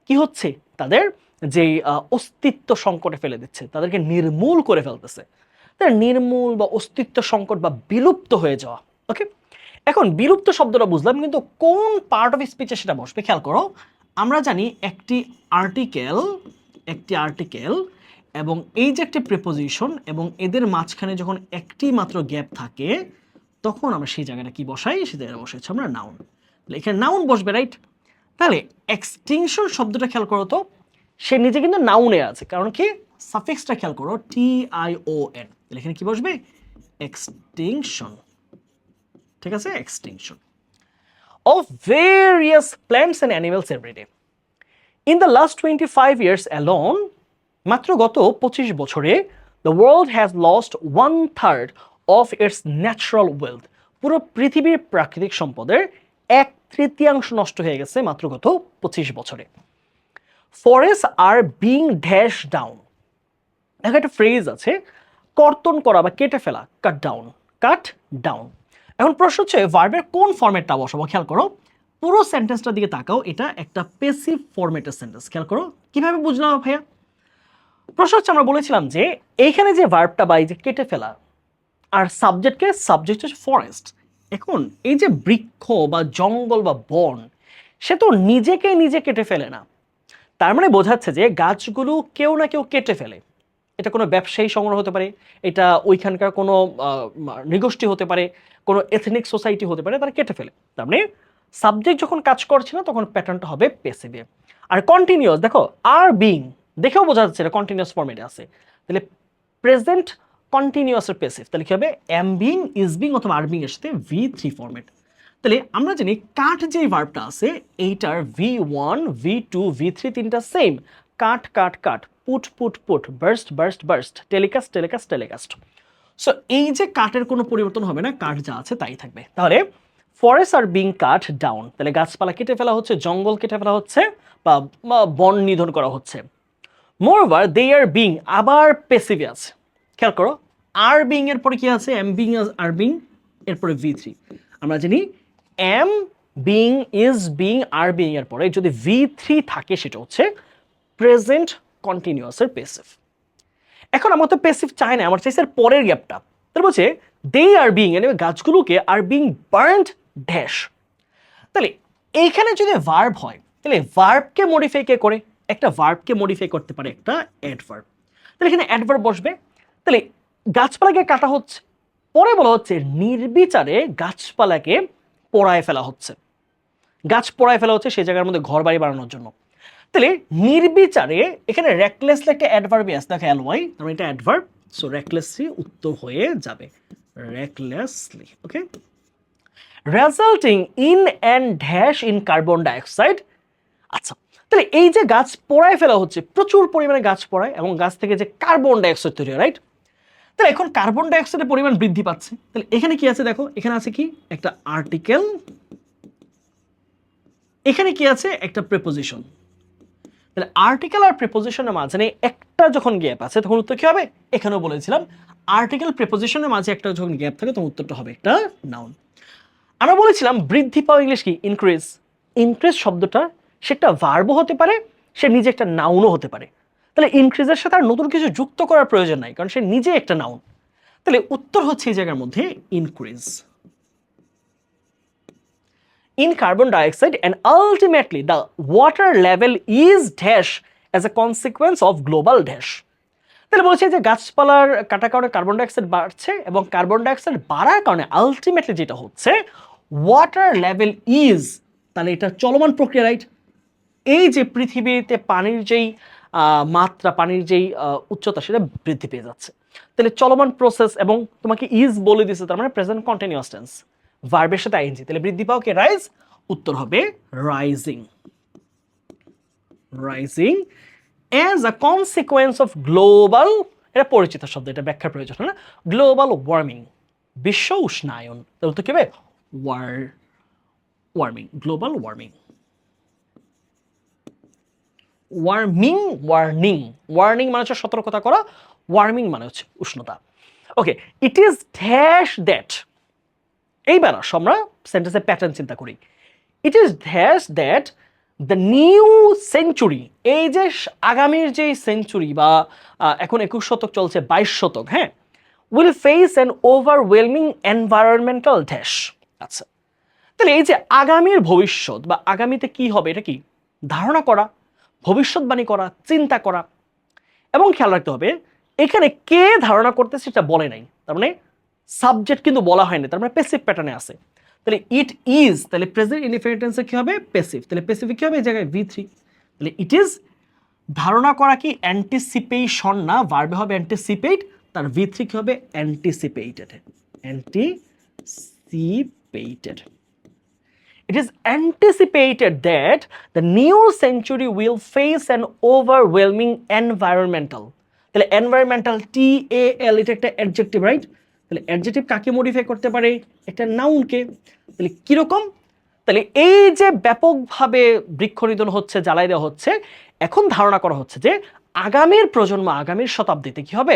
কি হচ্ছে, তাদের যেই অস্তিত্ব সংকটে ফেলে দিচ্ছে, তাদেরকে নির্মূল করে ফেলতেছে। তাদের নির্মূল বা অস্তিত্ব সংকট বা বিলুপ্ত হয়ে যাওয়া। ওকে, এখন বিলুপ্ত শব্দটা বুঝলাম, কিন্তু কোন পার্ট অফ স্পিচে সেটা বসবে খেয়াল করো। আমরা জানি একটি আর্টিকেল এবং এই যে একটি প্রিপোজিশন এবং এদের মাঝখানে যখন একটি মাত্র গ্যাপ থাকে তখন আমরা সেই জায়গাটা কি বসাই, সেই জায়গাটা বসাইছি আমরা নাউন। এখানে নাউন বসবে, রাইট? তাহলে এক্সটিংশন শব্দটা খেয়াল করো তো, সে নিজে কিন্তু নাউনে আছে, কারণ কি সাফিক্সটা খেয়াল করো, TION। তাহলে এখানে কি বসবে? এক্সটিংশন। ঠিক আছে, extinction of various plants and animals every day. In the last 25 years alone, মাত্র গত 25 বছরে the world has lost 1/3 of its natural wealth. পুরো পৃথিবীর প্রাকৃতিক সম্পদের 1/3 নষ্ট হয়ে গেছে মাত্র গত 25 বছরে। Forests are being dashed down. দেখো একটা ফ্রেজ আছে, কর্তন করা বা কেটে ফেলা, কাট ডাউন। এখন প্রশ্ন হচ্ছে ভার্বের কোন ফরম্যাটটা বসাবো। খেয়াল করো, পুরো সেন্টেন্সটার দিকে তাকাও, এটা একটা প্যাসিভ ফরম্যাটের সেন্টেন্স। খেয়াল করো কিভাবে বুঝলাম ভাইয়া। প্রশ্ন হচ্ছে আমরা বলেছিলাম যে এইখানে যে ভার্বটা বা এই যে কেটে ফেলা আর সাবজেক্ট হচ্ছে ফরেস্ট। এখন এই যে বৃক্ষ বা জঙ্গল বা বন, সে তো নিজে কেটে ফেলে না। তার মানে বোঝাচ্ছে যে গাছগুলো কেউ না কেউ কেটে ফেলে। এটা কোনো ব্যবসায়ী সংগ্রহ হতে পারে, এটা ওইখানকার কোনো নৃগোষ্ঠী হতে পারে, কোনো এথনিক সোসাইটি হতে পারে, তারা কেটে ফেলে। তার মানে সাবজেক্ট যখন কাজ করছে না তখন প্যাটার্নটা হবে প্যাসিভে। আর কন্টিনিউয়াস দেখো, আর বিং দেখেও বোঝা যাচ্ছে এটা কন্টিনিউয়াস ফর্মেটে আছে। তাহলে প্রেজেন্ট কন্টিনিউয়াসের প্যাসিভ, তাহলে কি হবে? এম বিং, ইজ বিং অথবা আর বিং এর সাথে V3 ফর্মেট। তাহলে আমরা জানি কাট যেই ভার্বটা আছে এইটার V1, V2, V3 তিনটা সেম। কাট, পুট, বার্স্ট, টেলিকাস্ট। সো এই যে কাটের কোনো পরিবর্তন হবে না, কাট যা আছে তাই থাকবে। তাহলে forest are being cut down, তাহলে গাছপালা কেটে ফেলা হচ্ছে, জঙ্গল কেটে ফেলা হচ্ছে বা বন নিধন করা হচ্ছে। মোরওভার দে আর বিং, আবার প্যাসিভে আছে। খেয়াল করো, আর বিং এর পরে কি আছে? এম বিং, আর বিং, এরপরে V3। আমরা জানি am being, is being, are being এর পরে যদি V3 থাকে সেটা হচ্ছে প্রেজেন্ট কন্টিনিউয়াসের প্যাসিভ। এখন আমার তো প্যাসিভ চাই না, আমার চাইছে পরের গ্যাপটা। তাহলে বলছে দে আর বিং, মানে গাছগুলোকে আর বিং বার্নড ড্যাশ। তাহলে এইখানে যদি ভার্ব হয় তাহলে ভার্বকে মডিফাই কে করে? একটা ভার্বকে মডিফাই করতে পারে একটা অ্যাডভার্ব। তাহলে এখানে অ্যাডভার্ব বসবে। তাহলে গাছপালাকে কাটা হচ্ছে, পরে বলা হচ্ছে নির্বিচারে গাছপালাকে পোড়ায় ফেলা হচ্ছে। গাছ পোড়ায় ফেলা হচ্ছে সেই জায়গার মধ্যে ঘর বাড়ি বানানোর জন্য। তাহলে নির্বিচারে এখানে রেকলেসলি একটা অ্যাডভার্বই আছে, দেখো এলওয়াই, তাহলে এটা অ্যাডভার্ব। সো রেকলেসলি উত্তর হয়ে যাবে recklessly. Okay, resulting in and dash in carbon dioxide. আচ্ছা, তাহলে এই যে গাছ পোড়ায় ফেলা হচ্ছে, প্রচুর পরিমাণে গাছ পোড়ায় এবং গাছ থেকে যে কার্বন ডাইঅক্সাইড তৈরি হয়, রাইট? তাহলে এখন কার্বন ডাইঅক্সাইডের পরিমাণ বৃদ্ধি পাচ্ছে। তাহলে এখানে কি আছে দেখো, এখানে আছে কি একটা আর্টিকেল এখানে কি আছে একটা প্রিপোজিশন, তাহলে আর্টিকেল আর প্রিপোজিশনের মাঝে একটা যখন গ্যাপ আছে তখন উত্তর কি হবে? এখানেও বলেছিলাম আর্টিকেল প্রিপোজিশনের মাঝে একটা যখন গ্যাপ থাকে তখন উত্তরটা হবে একটা নাউন। আমরা বলেছিলাম বৃদ্ধি পাওয়া ইংলিশ কি? ইনক্রিজ। ইনক্রিজ শব্দটা সে একটা ভার্বও হতে পারে, সে নিজে একটা নাউনও হতে পারে। তাহলে ইনক্রিজের সাথে আর নতুন কিছু যুক্ত করার প্রয়োজন নাই, কারণ সে নিজে একটা নাউন। তাহলে উত্তর হচ্ছে এই জায়গার মধ্যে increase. In carbon dioxide and ultimately the water level is dash as a consequence of global dash. তাহলে বলছে যে গাছপালার কাটার কারণে কার্বন ডাইঅক্সাইড বাড়ছে এবং কার্বন ডাইঅক্সাইড বাড়ার কারণে আলটিমেটলি যেটা হচ্ছে ওয়াটার লেভেল ইজ, তাহলে এটা চলমান প্রক্রিয়া, রাইট? এই যে পৃথিবীতে পানির যেই মাত্রা, পানির যেই উচ্চতা সেটা বৃদ্ধি পেয়ে যাচ্ছে। তাহলে চলমান প্রসেস এবং তোমাকে ইজ বলে দিচ্ছে, তার মানে প্রেজেন্ট কন্টিনিউয়াস টেন্স, ভার্বের সাথে আইএনজি। তাহলে বৃদ্ধি পাও কে? রাইজ। উত্তর হবে rising. Rising as a consequence of global, এটা পরিচিত শব্দ, এটা ব্যাখ্যার প্রয়োজন হয় না। গ্লোবাল ওয়ার্মিং, বিশ্ব উষ্ণায়ন। তাহলে তো কি হবে? Warming, global warming. Warming, warning, warning মানে হচ্ছে সতর্কতা করা, ওয়ার্মিং মানে হচ্ছে উষ্ণতা। ওকে, ইট ইজ ড্যাশ দ্যাট, এইবার আসো আমরা সেন্টেন্সের প্যাটার্ন চিন্তা করি। It is dash that the new century, এই যে আগামীর যে সেঞ্চুরি বা এখন 21 শতক চলছে, 22 শতক, হ্যাঁ, will face an overwhelming environmental dash. আচ্ছা, তাহলে এই যে আগামীর ভবিষ্যৎ বা আগামীতে কি হবে, এটা কি ধারণা করা, ভবিষ্যৎবাণী করা, চিন্তা করা। এবং খেয়াল রাখতে হবে এখানে কে ধারণা করতেছে সেটা বলে নাই, তার মানে সাবজেক্ট কিন্তু বলা হয়নি, তার মানে প্যাসিভ প্যাটার্নে আছে। তাহলে ইট ইজ, তাহলে প্রেজেন্ট ইনডিফিনিট টেন্সে কি হবে? প্যাসিভ। তাহলে প্যাসিভ কি হবে? এই জায়গায় V3। তাহলে ইট ইজ ধারণা করা কি অ্যান্টিসিপেশন না, ভার্বে হবে অ্যান্টিসিপেট, তার V3 কি হবে? Anticipated. Anticipated. It is anticipated that the new century will face an overwhelming environmental. তাহলে environmental TAL এটা একটা অ্যাডজেক্টিভ, রাইট? তাহলে অ্যাডজেক্টিভ কাকে মডিফাই করতে পারে? একটা নাউনকে। তাহলে কিরকম? তাহলে এই যে ব্যাপকভাবে বৃক্ষনিধন হচ্ছে, জ্বালাই দেওয়া হচ্ছে, এখন ধারণা করা হচ্ছে যে আগামীর প্রজন্ম, আগামীর শতাব্দীতে কি হবে?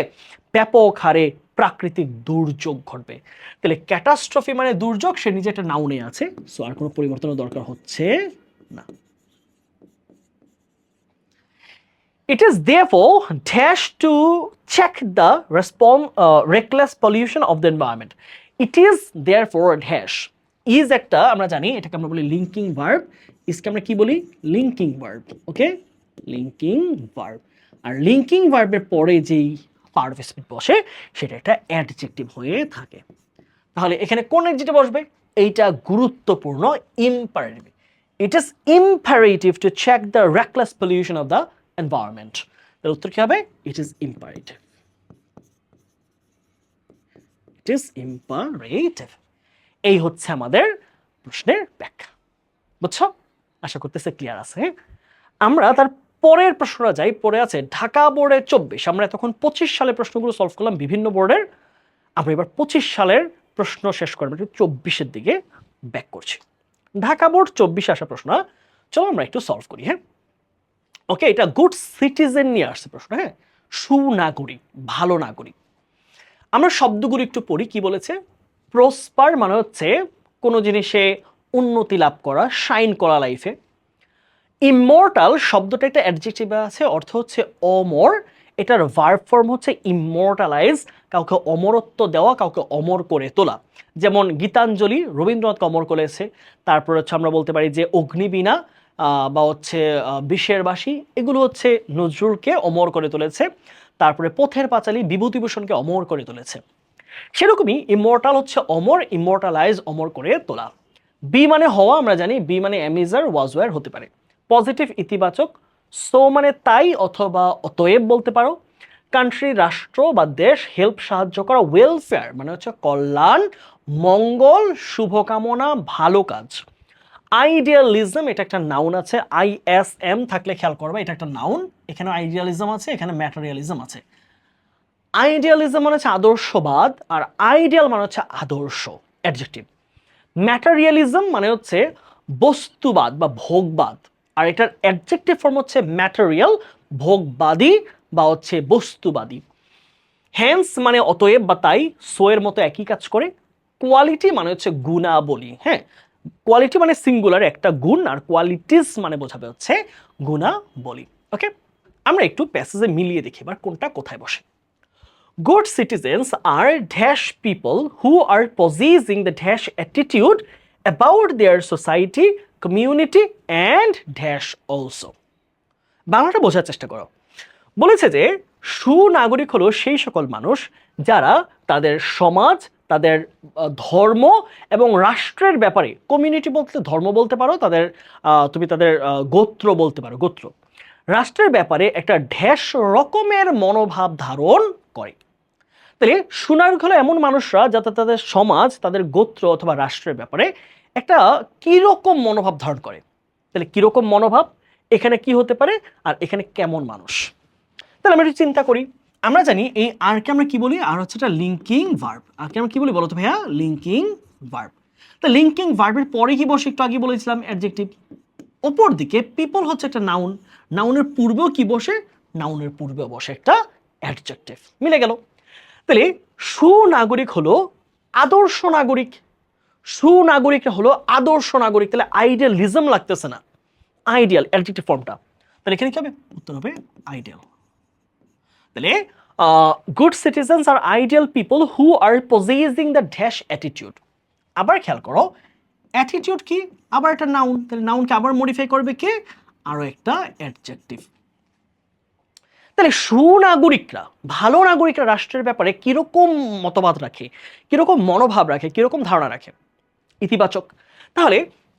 ব্যাপক হারে প্রাকৃতিক দুর্যোগ ঘটবে। তাহলে ক্যাটাস্ট্রফি মানে দুর্যোগ, সে নিজে একটা নাউনে আছে, সো আর কোনো পরিবর্তনের দরকার হচ্ছে না। It is therefore dash to check the reckless pollution of the environment. It is therefore dash. Is একটা আমরা জানি এটাকে আমরা বলি লিঙ্কিং ভার্ব, ইসকে আমরা কি বলি? Linking verb. Okay, linking verb. আর লিঙ্কিং ভার্বের পরে যেই পার্ট অফ স্পিচ বসে সেটা একটা অ্যাডজেক্টিভ হয়ে থাকে। তাহলে এখানে কোন অ্যাডজেক্টিভ বসবে? এইটা গুরুত্বপূর্ণ, imperative. It is imperative to check the reckless pollution of the environment. তার উত্তর কি হবে? It is imperative. It is imperative. এই হচ্ছে আমাদের প্রশ্নের ব্যাখ্যা। বুঝছো? আশা করতেছে ক্লিয়ার আছে। আমরা তার পরের প্রশ্নটা যাই। পরে আছে ঢাকা বোর্ডের 24। আমরা তখন 25 সালের প্রশ্নগুলো সলভ করলাম বিভিন্ন বোর্ডের। আমরা এবার 25 সালের প্রশ্ন শেষ করবো, 24-এর দিকে ব্যাক করছি। ঢাকা বোর্ড 24 আসা প্রশ্ন, চলো আমরা একটু সলভ করি। হ্যাঁ, ওকে, এটা গুড সিটিজেন নিয়ে আসছে প্রশ্ন। হ্যাঁ, সুনাগরিক, ভালো নাগরিক। আমরা শব্দগুলো একটু পড়ি। কি বলেছে? প্রসপার মানে হচ্ছে কোনো জিনিসে উন্নতি লাভ করা, শাইন করা লাইফে। ইমমর্টাল শব্দটা একটা অ্যাডজেক্টিভ আছে, অর্থ হচ্ছে অমর। এটার ভার্ব ফর্ম হচ্ছে ইমমর্টালাইজ, কাউকে অমরত্ব দেওয়া, কাউকে অমর করে তোলা। যেমন গীতাঞ্জলি রবীন্দ্রনাথকে অমর করেছে। তারপর হচ্ছে আমরা বলতে পারি যে অগ্নিবীণা বা হচ্ছে বিষের বাসী, এগুলো হচ্ছে নজরুলকে অমর করে তুলেছে। তারপরে পথের পাঁচালী বিভূতিভূষণকে অমর করে তুলেছে। সেরকমই ইমমর্টাল হচ্ছে অমর, ইমমর্টালাইজ অমর করে তোলা। বি মানে হওয়া, আমরা জানি বি মানে অ্যামিজার, ওয়াজ ওয়ার হতে পারে। পজিটিভ ইতিবাচক, সো মানে তাই অথবা অতএব বলতে পারো। কান্ট্রি রাষ্ট্র বা দেশ, হেল্প সাহায্য করা, ওয়েলফেয়ার মানে হচ্ছে কল্যাণ, মঙ্গল, শুভকামনা, ভালো কাজ। আইডিয়ালিজম এটা একটা নাউন আছে, ISM থাকলে খেয়াল করবে এটা একটা নাউন। এখানে আইডিয়ালিজম আছে, এখানে ম্যাটেরিয়ালিজম আছে। আইডিয়ালিজম মানে হচ্ছে আদর্শবাদ, আর আইডিয়াল মানে হচ্ছে আদর্শ, অ্যাডজেক্টিভ। ম্যাটেরিয়ালিজম মানে হচ্ছে বস্তুবাদ বা ভোগবাদ। আর এটার অ্যাডজেক্টিভ ফর্ম হচ্ছে ম্যাটেরিয়াল, ভোগবাদী বা হচ্ছে বস্তুবাদী। হ্যান্স মানে অতএব বা তাই, সো এর মতো একই কাজ করে। কোয়ালিটি মানে হচ্ছে গুণাবলী, হ্যাঁ, কোয়ালিটি মানে সিঙ্গুলার একটা গুণ, আর কোয়ালিটিস মানে বোঝাবে হচ্ছে গুণাবলী। ওকে, আমরা একটু প্যাসেজে মিলিয়ে দেখি এবার কোনটা কোথায় বসে। Good citizens are dash people who are possessing the dash attitude about their society, community and dash also. বাংলাটা বোঝার চেষ্টা করো। বলেছে যে সুনাগরিক হলো সেই সকল মানুষ যারা তাদের সমাজ, তাদের ধর্ম এবং রাষ্ট্রের ব্যাপারে, কমিউনিটি বলতে ধর্ম বলতে পারো, তাদের তুমি তাদের গোত্র বলতে পারো, গোত্র, রাষ্ট্রের ব্যাপারে একটা ঢ্যাস রকমের মনোভাব ধারণ করে। তাহলে সুনাগরিক হলো এমন মানুষরা যাতে তাদের সমাজ, তাদের গোত্র অথবা রাষ্ট্রের ব্যাপারে একটা কিরকম মনোভাব ধারণ করে। তাহলে কিরকম মনোভাব, এখানে কি হতে পারে, আর এখানে কেমন মানুষ। তাহলে আমরা একটু চিন্তা করি। আমরা জানি এই আরকে আমরা কি বলি, আর হচ্ছে একটা লিঙ্কিং ভার্ব। আরকে আমরা কি বলি বলো তো ভাইয়া, লিঙ্কিং ভার্ব। তো লিঙ্কিং ভার্বের পরে কি বসে, একটু আগে বলেছিলাম অ্যাডজেক্টিভ। অপর দিকে পিপল হচ্ছে একটা নাউন, নাউনের পূর্বেও কি বসে, নাউনের পূর্বেও বসে একটা অ্যাডজেক্টিভ। মিলে গেল। তাহলে সুনাগরিক হলো আদর্শ নাগরিক, সুনাগরিকরা হলো আদর্শ নাগরিক। তাহলে আইডিয়ালিজম লাগতেছে না, আইডিয়াল অ্যাডজেক্টিভ ফর্মটা। তাহলে এখানে কি হবে, উত্তর হবে আইডিয়াল। তাহলে good citizens are ideal people who are possessing the dash attitude. আবার খেয়াল করো, অ্যাটিটিউড কি, আবার একটা নাউন, তাহলে নাউনকে আবার মডিফাই করবে কে, আরো একটা অ্যাডজেক্টিভ। তাহলে সুনাগরিকরা, ভালো নাগরিকরা রাষ্ট্রের ব্যাপারে কিরকম মতবাদ রাখে, কিরকম মনোভাব রাখে, কিরকম ধারণা রাখে, ইতিবাচক। তাহলে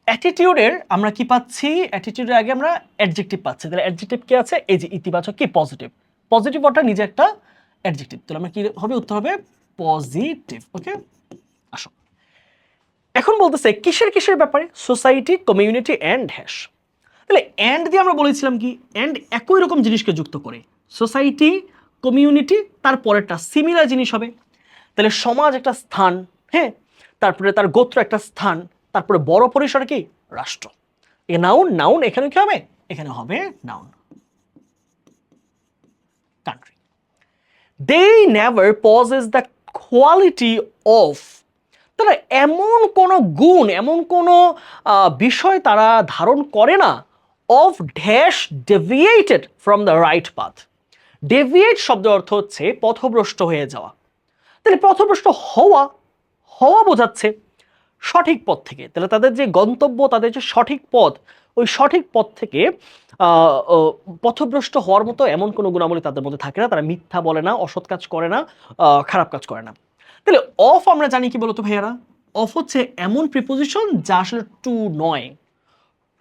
অ্যাটিটিউডের আমরা কি পাচ্ছি, অ্যাটিটিউডের আগে আমরা অ্যাডজেক্টিভ পাচ্ছি। তাহলে অ্যাডজেক্টিভ কি আছে, এই যে ইতিবাচক কি, পজিটিভ। পজিটিভ ওটা নিজে একটা অ্যাডজেক্টিভ। তাহলে আমরা কি হবে, উত্তর হবে পজিটিভ। ওকে, আসো এখন বলতেছে কিসের কিসের ব্যাপারে, সোসাইটি, কমিউনিটি অ্যান্ড হ্যাশ। তাহলে অ্যান্ড দিয়ে আমরা বলেছিলাম কি, অ্যান্ড একই রকম জিনিসকে যুক্ত করে, সোসাইটি, কমিউনিটি, তারপরেরটা সিমিলার জিনিস হবে। তাহলে সমাজ একটা স্থান, হ্যাঁ, তারপরে তার গোত্র একটা স্থান, তারপরে বড় পরিসরে কি, রাষ্ট্র। এ নাউন, নাউন এখানে কি হবে, এখানে হবে noun. Country, they never possess the quality of. তারা এমন কোনো গুণ, এমন কোনো বিষয় তারা ধারণ করে না, of dash deviated from the right path. Deviate শব্দের অর্থ হচ্ছে পথভ্রষ্ট হয়ে যাওয়া। তাহলে পথভ্রষ্ট হওয়া, হওয়া বোঝাচ্ছে সঠিক পথ থেকে। তাহলে তাদের যে গন্তব্য, তাদের যে সঠিক পথ, ওই সঠিক পথ থেকে পথভ্রষ্ট হওয়ার মতো এমন কোনো গুণাবলী তাদের মধ্যে থাকে না। তারা মিথ্যা বলে না, অসৎ কাজ করে না, খারাপ কাজ করে না। তাহলে অফ আমরা জানি কি বলতো ভাইয়ারা, অফ হচ্ছে এমন প্রিপোজিশন যা আসলে টু নয়।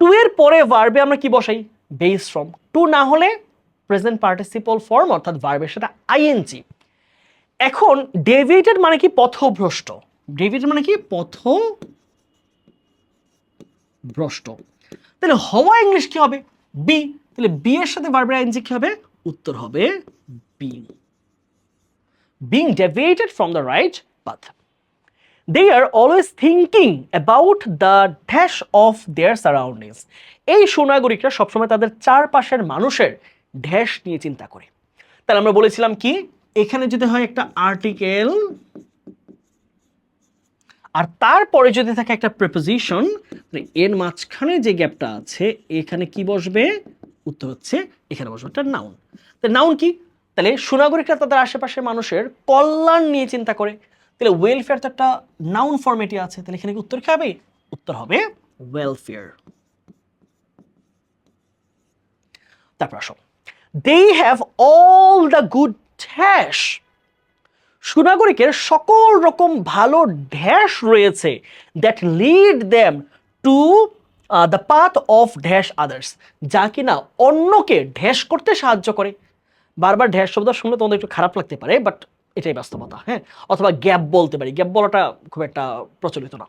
টু এর পরে ভার্বে আমরা কি বসাই, বেস ফর্ম। টু না হলে প্রেজেন্ট পার্টিসিপল ফর্ম, অর্থাৎ ভার্বের সাথে আইএনজি। এখন ডেভিয়েটেড মানে কি, পথভ্রষ্ট। ডেভিয়েটেড মানে কি, পথভ্রষ্ট। তাহলে হওয়া ইংলিশ কি হবে, বি। তাহলে বি এর সাথে ভার্বের আইএনজি কি হবে, উত্তর হবে being. Being deviated from the right path. They are always thinking about the dash of their surroundings. এই সুনাগরিকরা সবসময় তাদের চারপাশের মানুষের ড্যাশ নিয়ে চিন্তা করে। তাহলে আমরা বলেছিলাম কি, এখানে যদি হয় একটা আর্টিকেল, আর তারপরে যদি থাকে একটা প্রিপোজিশন, এর মাঝখানে যে গ্যাপটা আছে এখানে কি বসবে, উত্তর হচ্ছে এখানে বসবে একটা নাউন। তো নাউন কি, তাহলে সুনাগরিকরা তাদের আশেপাশের মানুষের কল্যাণ নিয়ে চিন্তা করে। তাহলে ওয়েলফেয়ার তো একটা নাউন ফরম্যাটে আছে। তাহলে এখানে উত্তর কি হবে, উত্তর হবে ওয়েলফেয়ার। তারপর আসো, they have all the good dash. সুনাগরিকের সকল রকম ভালো ড্যাশ রয়েছে, that lead them to the path of dash others, যা কিনা অন্যকে ড্যাশ করতে সাহায্য করে। বারবার ড্যাশ শব্দ শুনলে তোমাদের একটু খারাপ লাগতে পারে, বাট এটাই বাস্তবতা, হ্যাঁ। অথবা গ্যাপ বলতে পারি, গ্যাপ বলাটা খুব একটা প্রচলিত না।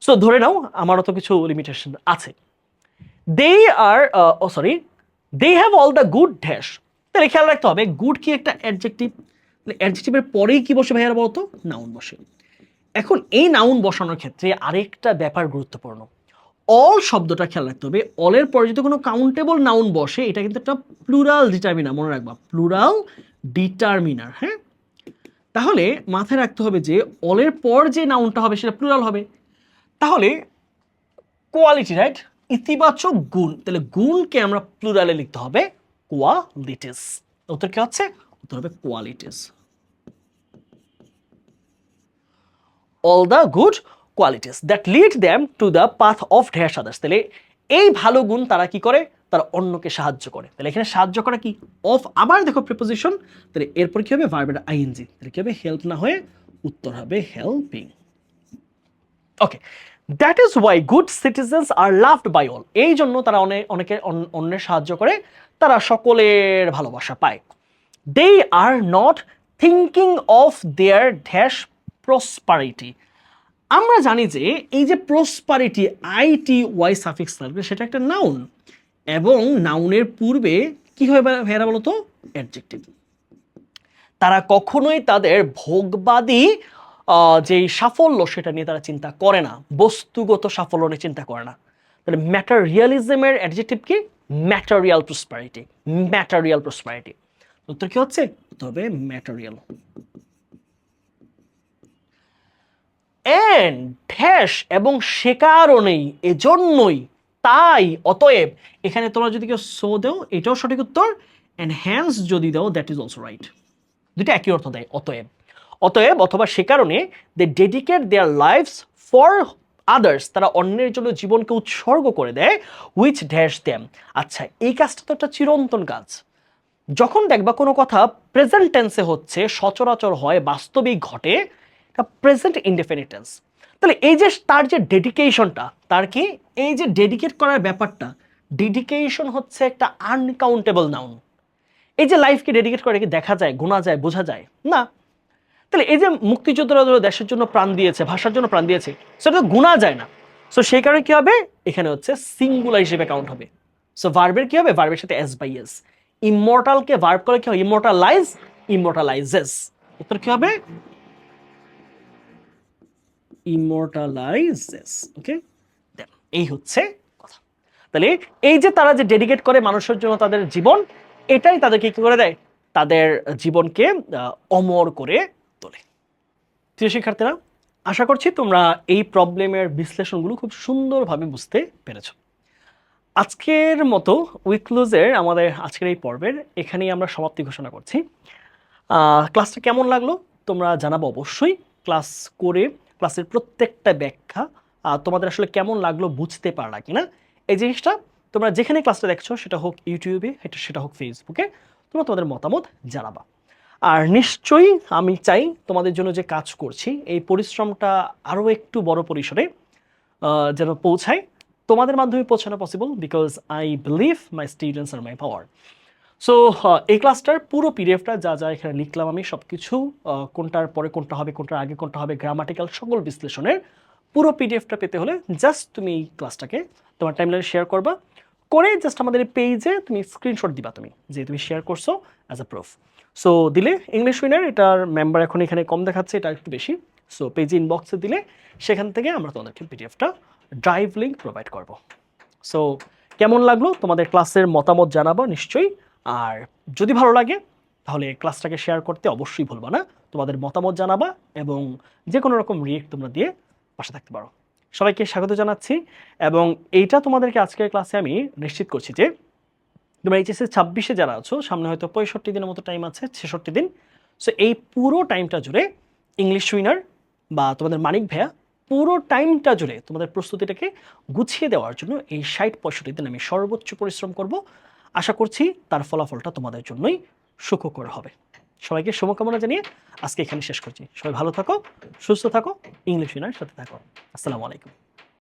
সো ধরে নাও আমারও তো কিছু লিমিটেশন আছে। They are they have all the good dash. তাহলে খেয়াল রাখতে হবে, গুড কি একটা অ্যাডজেক্টিভ, অ্যাডজেক্টিভের পরেই কি বসে ভাইয়ারা বলতো, নাউন বসে। এখন এই নাউন বসানোর ক্ষেত্রে আরেকটা ব্যাপার গুরুত্বপূর্ণ, অল শব্দটা খেয়াল রাখতে হবে, অলের পরে যদি কোনো কাউন্টেবল নাউন বসে এটা কিন্তু একটা প্লুরাল ডিটারমিনার, মনে রাখবা প্লুরাল ডিটারমিনার। হ্যাঁ, তাহলে মাথায় রাখতে হবে যে অলের পর যে নাউনটা হবে সেটা প্লুরাল হবে। তাহলে কোয়ালিটি, রাইট, ইতিবাচক গুণ, তাহলে গুণকে আমরা প্লুরালে লিখতে হবে কোয়ালিটিস। উত্তর কি হচ্ছে? উত্তর হবে qualities. all the good qualities that lead them to the path of dash others। তাহলে এই ভালো গুণ তারা কি করে? তারা অন্যকে সাহায্য করে। তাহলে এখানে সাহায্য করা কি? অফ, আবার দেখো প্রিপোজিশন, তাহলে এরপর কি হবে? ভার্বের আইএনজি, তাহলে কি হবে? হেল্প না হয়ে উত্তর হবে helping. Okay, that is why good citizens are loved by all. এই জন্য তারা অনেকে অন্যের সাহায্য করে, তারা সকলের ভালোবাসা পায়। They are not thinking of their dash prosperity. আমরা জানি যে এই যে প্রসপারিটি, আইটি ওয়াই সাফিক্স থাকবে, সেটা একটা নাউন, এবং নাউনের পূর্বে কি হয় ভাইয়ারা বলতো? অ্যাডজেক্টিভ। তারা কখনোই তাদের ভোগবাদী যেই সাফল্য সেটা নিয়ে তারা চিন্তা করে না, বস্তুগত সাফল্য নিয়ে চিন্তা করে না। তাহলে ম্যাটারিয়ালিজমের অ্যাডজেক্টিভ কি? Material prosperity. ম্যাটারিয়াল প্রসপারিটি, উত্তর কি হচ্ছে? তবে ম্যাটারিয়াল। এন্ড ড্যাশ, এবং সে কারণেই, এজন্যই, তাই, অতএব। এখানে তোমরা যদি কেউ সো দাও এটাও সঠিক উত্তর, এন্ড হ্যান্স যদি দাও দ্যাট ইজ অলসো রাইট। দুটো একই অর্থ দেয়, অতএব। অতএব অথবা সে কারণে they dedicate their lifes for others, তারা অন্যের জন্য জীবনকে উৎসর্গ করে দেয়, হুইচ ড্যাশ দেম। আচ্ছা, এই কাজটা তো একটা চিরন্তন কাজ। যখন দেখবা কোনো কথা প্রেজেন্ট টেন্সে হচ্ছে, সচরাচর হয়, বাস্তবিক ঘটে, এটা প্রেজেন্ট ইনডেফিনিট টেন্স। তাহলে এই যে তার যে ডেডিকেশনটা, তার কি এই যে ডেডিকেট করার ব্যাপারটা, ডেডিকেশন হচ্ছে একটা আনকাউন্টেবল নাউন। এই যে লাইফকে ডেডিকেট করে কি দেখা যায়, গোনা যায়, বোঝা যায় না। তাহলে এই যে মুক্তিযোদ্ধারা দেশের জন্য প্রাণ দিয়েছে, ভাষার জন্য প্রাণ দিয়েছে, সেটা তো গোনা যায় না। সো সেই কারণে কি হবে? এখানে হচ্ছে সিঙ্গুলার হিসেবে কাউন্ট হবে। সো ভার্বের কি হবে? ভার্বের সাথে এস বাই এস। ইমমর্টালকে ভার্ব করে কি হয়? ইমমর্টালাইজ, ইমমর্টালাইজেস। উত্তর কি হবে? ইমমর্টালাইজেস। ওকে, এই হচ্ছে কথা। তাহলে এই যে তারা যে ডেডিকেট করে মানুষের জন্য তাদের জীবন, এটাই তাদেরকে কি করে দেয়? তাদের জীবনকে অমর করে তোলে। প্রিয় শিক্ষার্থীরা, আশা করছি তোমরা এই প্রবলেমের বিশ্লেষণগুলো খুব সুন্দরভাবে বুঝতে পেরেছো। আজকের মতো উইকলুজের আমাদের আজকের এই পর্বের এখানেই আমরা সমাপ্তি ঘোষণা করছি। ক্লাসটা কেমন লাগলো তোমরা জানাবো অবশ্যই। ক্লাস করে ক্লাসের প্রত্যেকটা ব্যাখ্যা তোমাদের আসলে কেমন লাগলো, বুঝতে পারলা কিনা, এই জিনিসটা তোমরা যেখানে ক্লাসটা দেখছো, সেটা হোক ইউটিউবে, সেটা হোক ফেসবুকে, তোমরা তোমাদের মতামত জানাবা। আর নিশ্চয়ই আমি চাই তোমাদের জন্য যে কাজ করছি এই পরিশ্রমটা আরও একটু বড় পরিসরে যেন পৌঁছায়, তোমাদের মাধ্যমে পৌঁছানো possible, because I believe my students are my power. So এই ক্লাসটার পুরো পিডিএফটা যা যা এখানে লিখলাম আমি সব কিছু, কোনটার পরে কোনটা হবে, কোনটার আগে কোনটা হবে, গ্রামাটিক্যাল সকল বিশ্লেষণের পুরো পিডিএফটা পেতে হলে জাস্ট তুমি এই ক্লাসটাকে তোমার টাইমলাইনে শেয়ার করবা, করে জাস্ট আমাদের এই পেজে তুমি স্ক্রিনশট দিবা, তুমি যে তুমি শেয়ার করছো অ্যাজ আ প্রুফ। সো দিলে ইংলিশ উইনার, এটার মেম্বার এখন এখানে কম দেখাচ্ছে, এটা একটু বেশি। সো পেজে ইনবক্সে দিলে সেখান থেকে আমরা তোমাদেরকে পিডিএফটা ড্রাইভ লিঙ্ক প্রোভাইড করব। সো কেমন লাগলো তোমাদের ক্লাসের মতামত জানাবো নিশ্চয়ই। আর যদি ভালো লাগে তাহলে ক্লাসটাকে শেয়ার করতে অবশ্যই ভুলবা না, তোমাদের মতামত জানাবা এবং যে কোনো রকম রিয়েক্ট তোমরা দিয়ে পাশে থাকতে পারো। সবাইকে স্বাগত জানাচ্ছি, এবং এইটা তোমাদেরকে আজকের ক্লাসে আমি নিশ্চিত করছি যে তোমরা এইচএসসি 26-এ যারা আছো, সামনে হয়তো 65 দিনের মতো টাইম আছে, 66 দিন। সো এই পুরো টাইমটা জুড়ে ইংলিশ উইনার বা তোমাদের মানিক ভাইয়া পুরো টাইমটা জুড়ে তোমাদের প্রস্তুতিটাকে গুছিয়ে দেওয়ার জন্য এই 60-65 দিন আমি সর্বোচ্চ পরিশ্রম করব। আশা করছি তার ফলাফলটা তোমাদের জন্যই সুখকর হবে। সবাইকে শুভকামনা জানিয়ে আজকে এখানে শেষ করছি। সবাই ভালো থাকো, সুস্থ থাকো, ইংলিশ উইনার সাথে থাকো। আসসালামু আলাইকুম।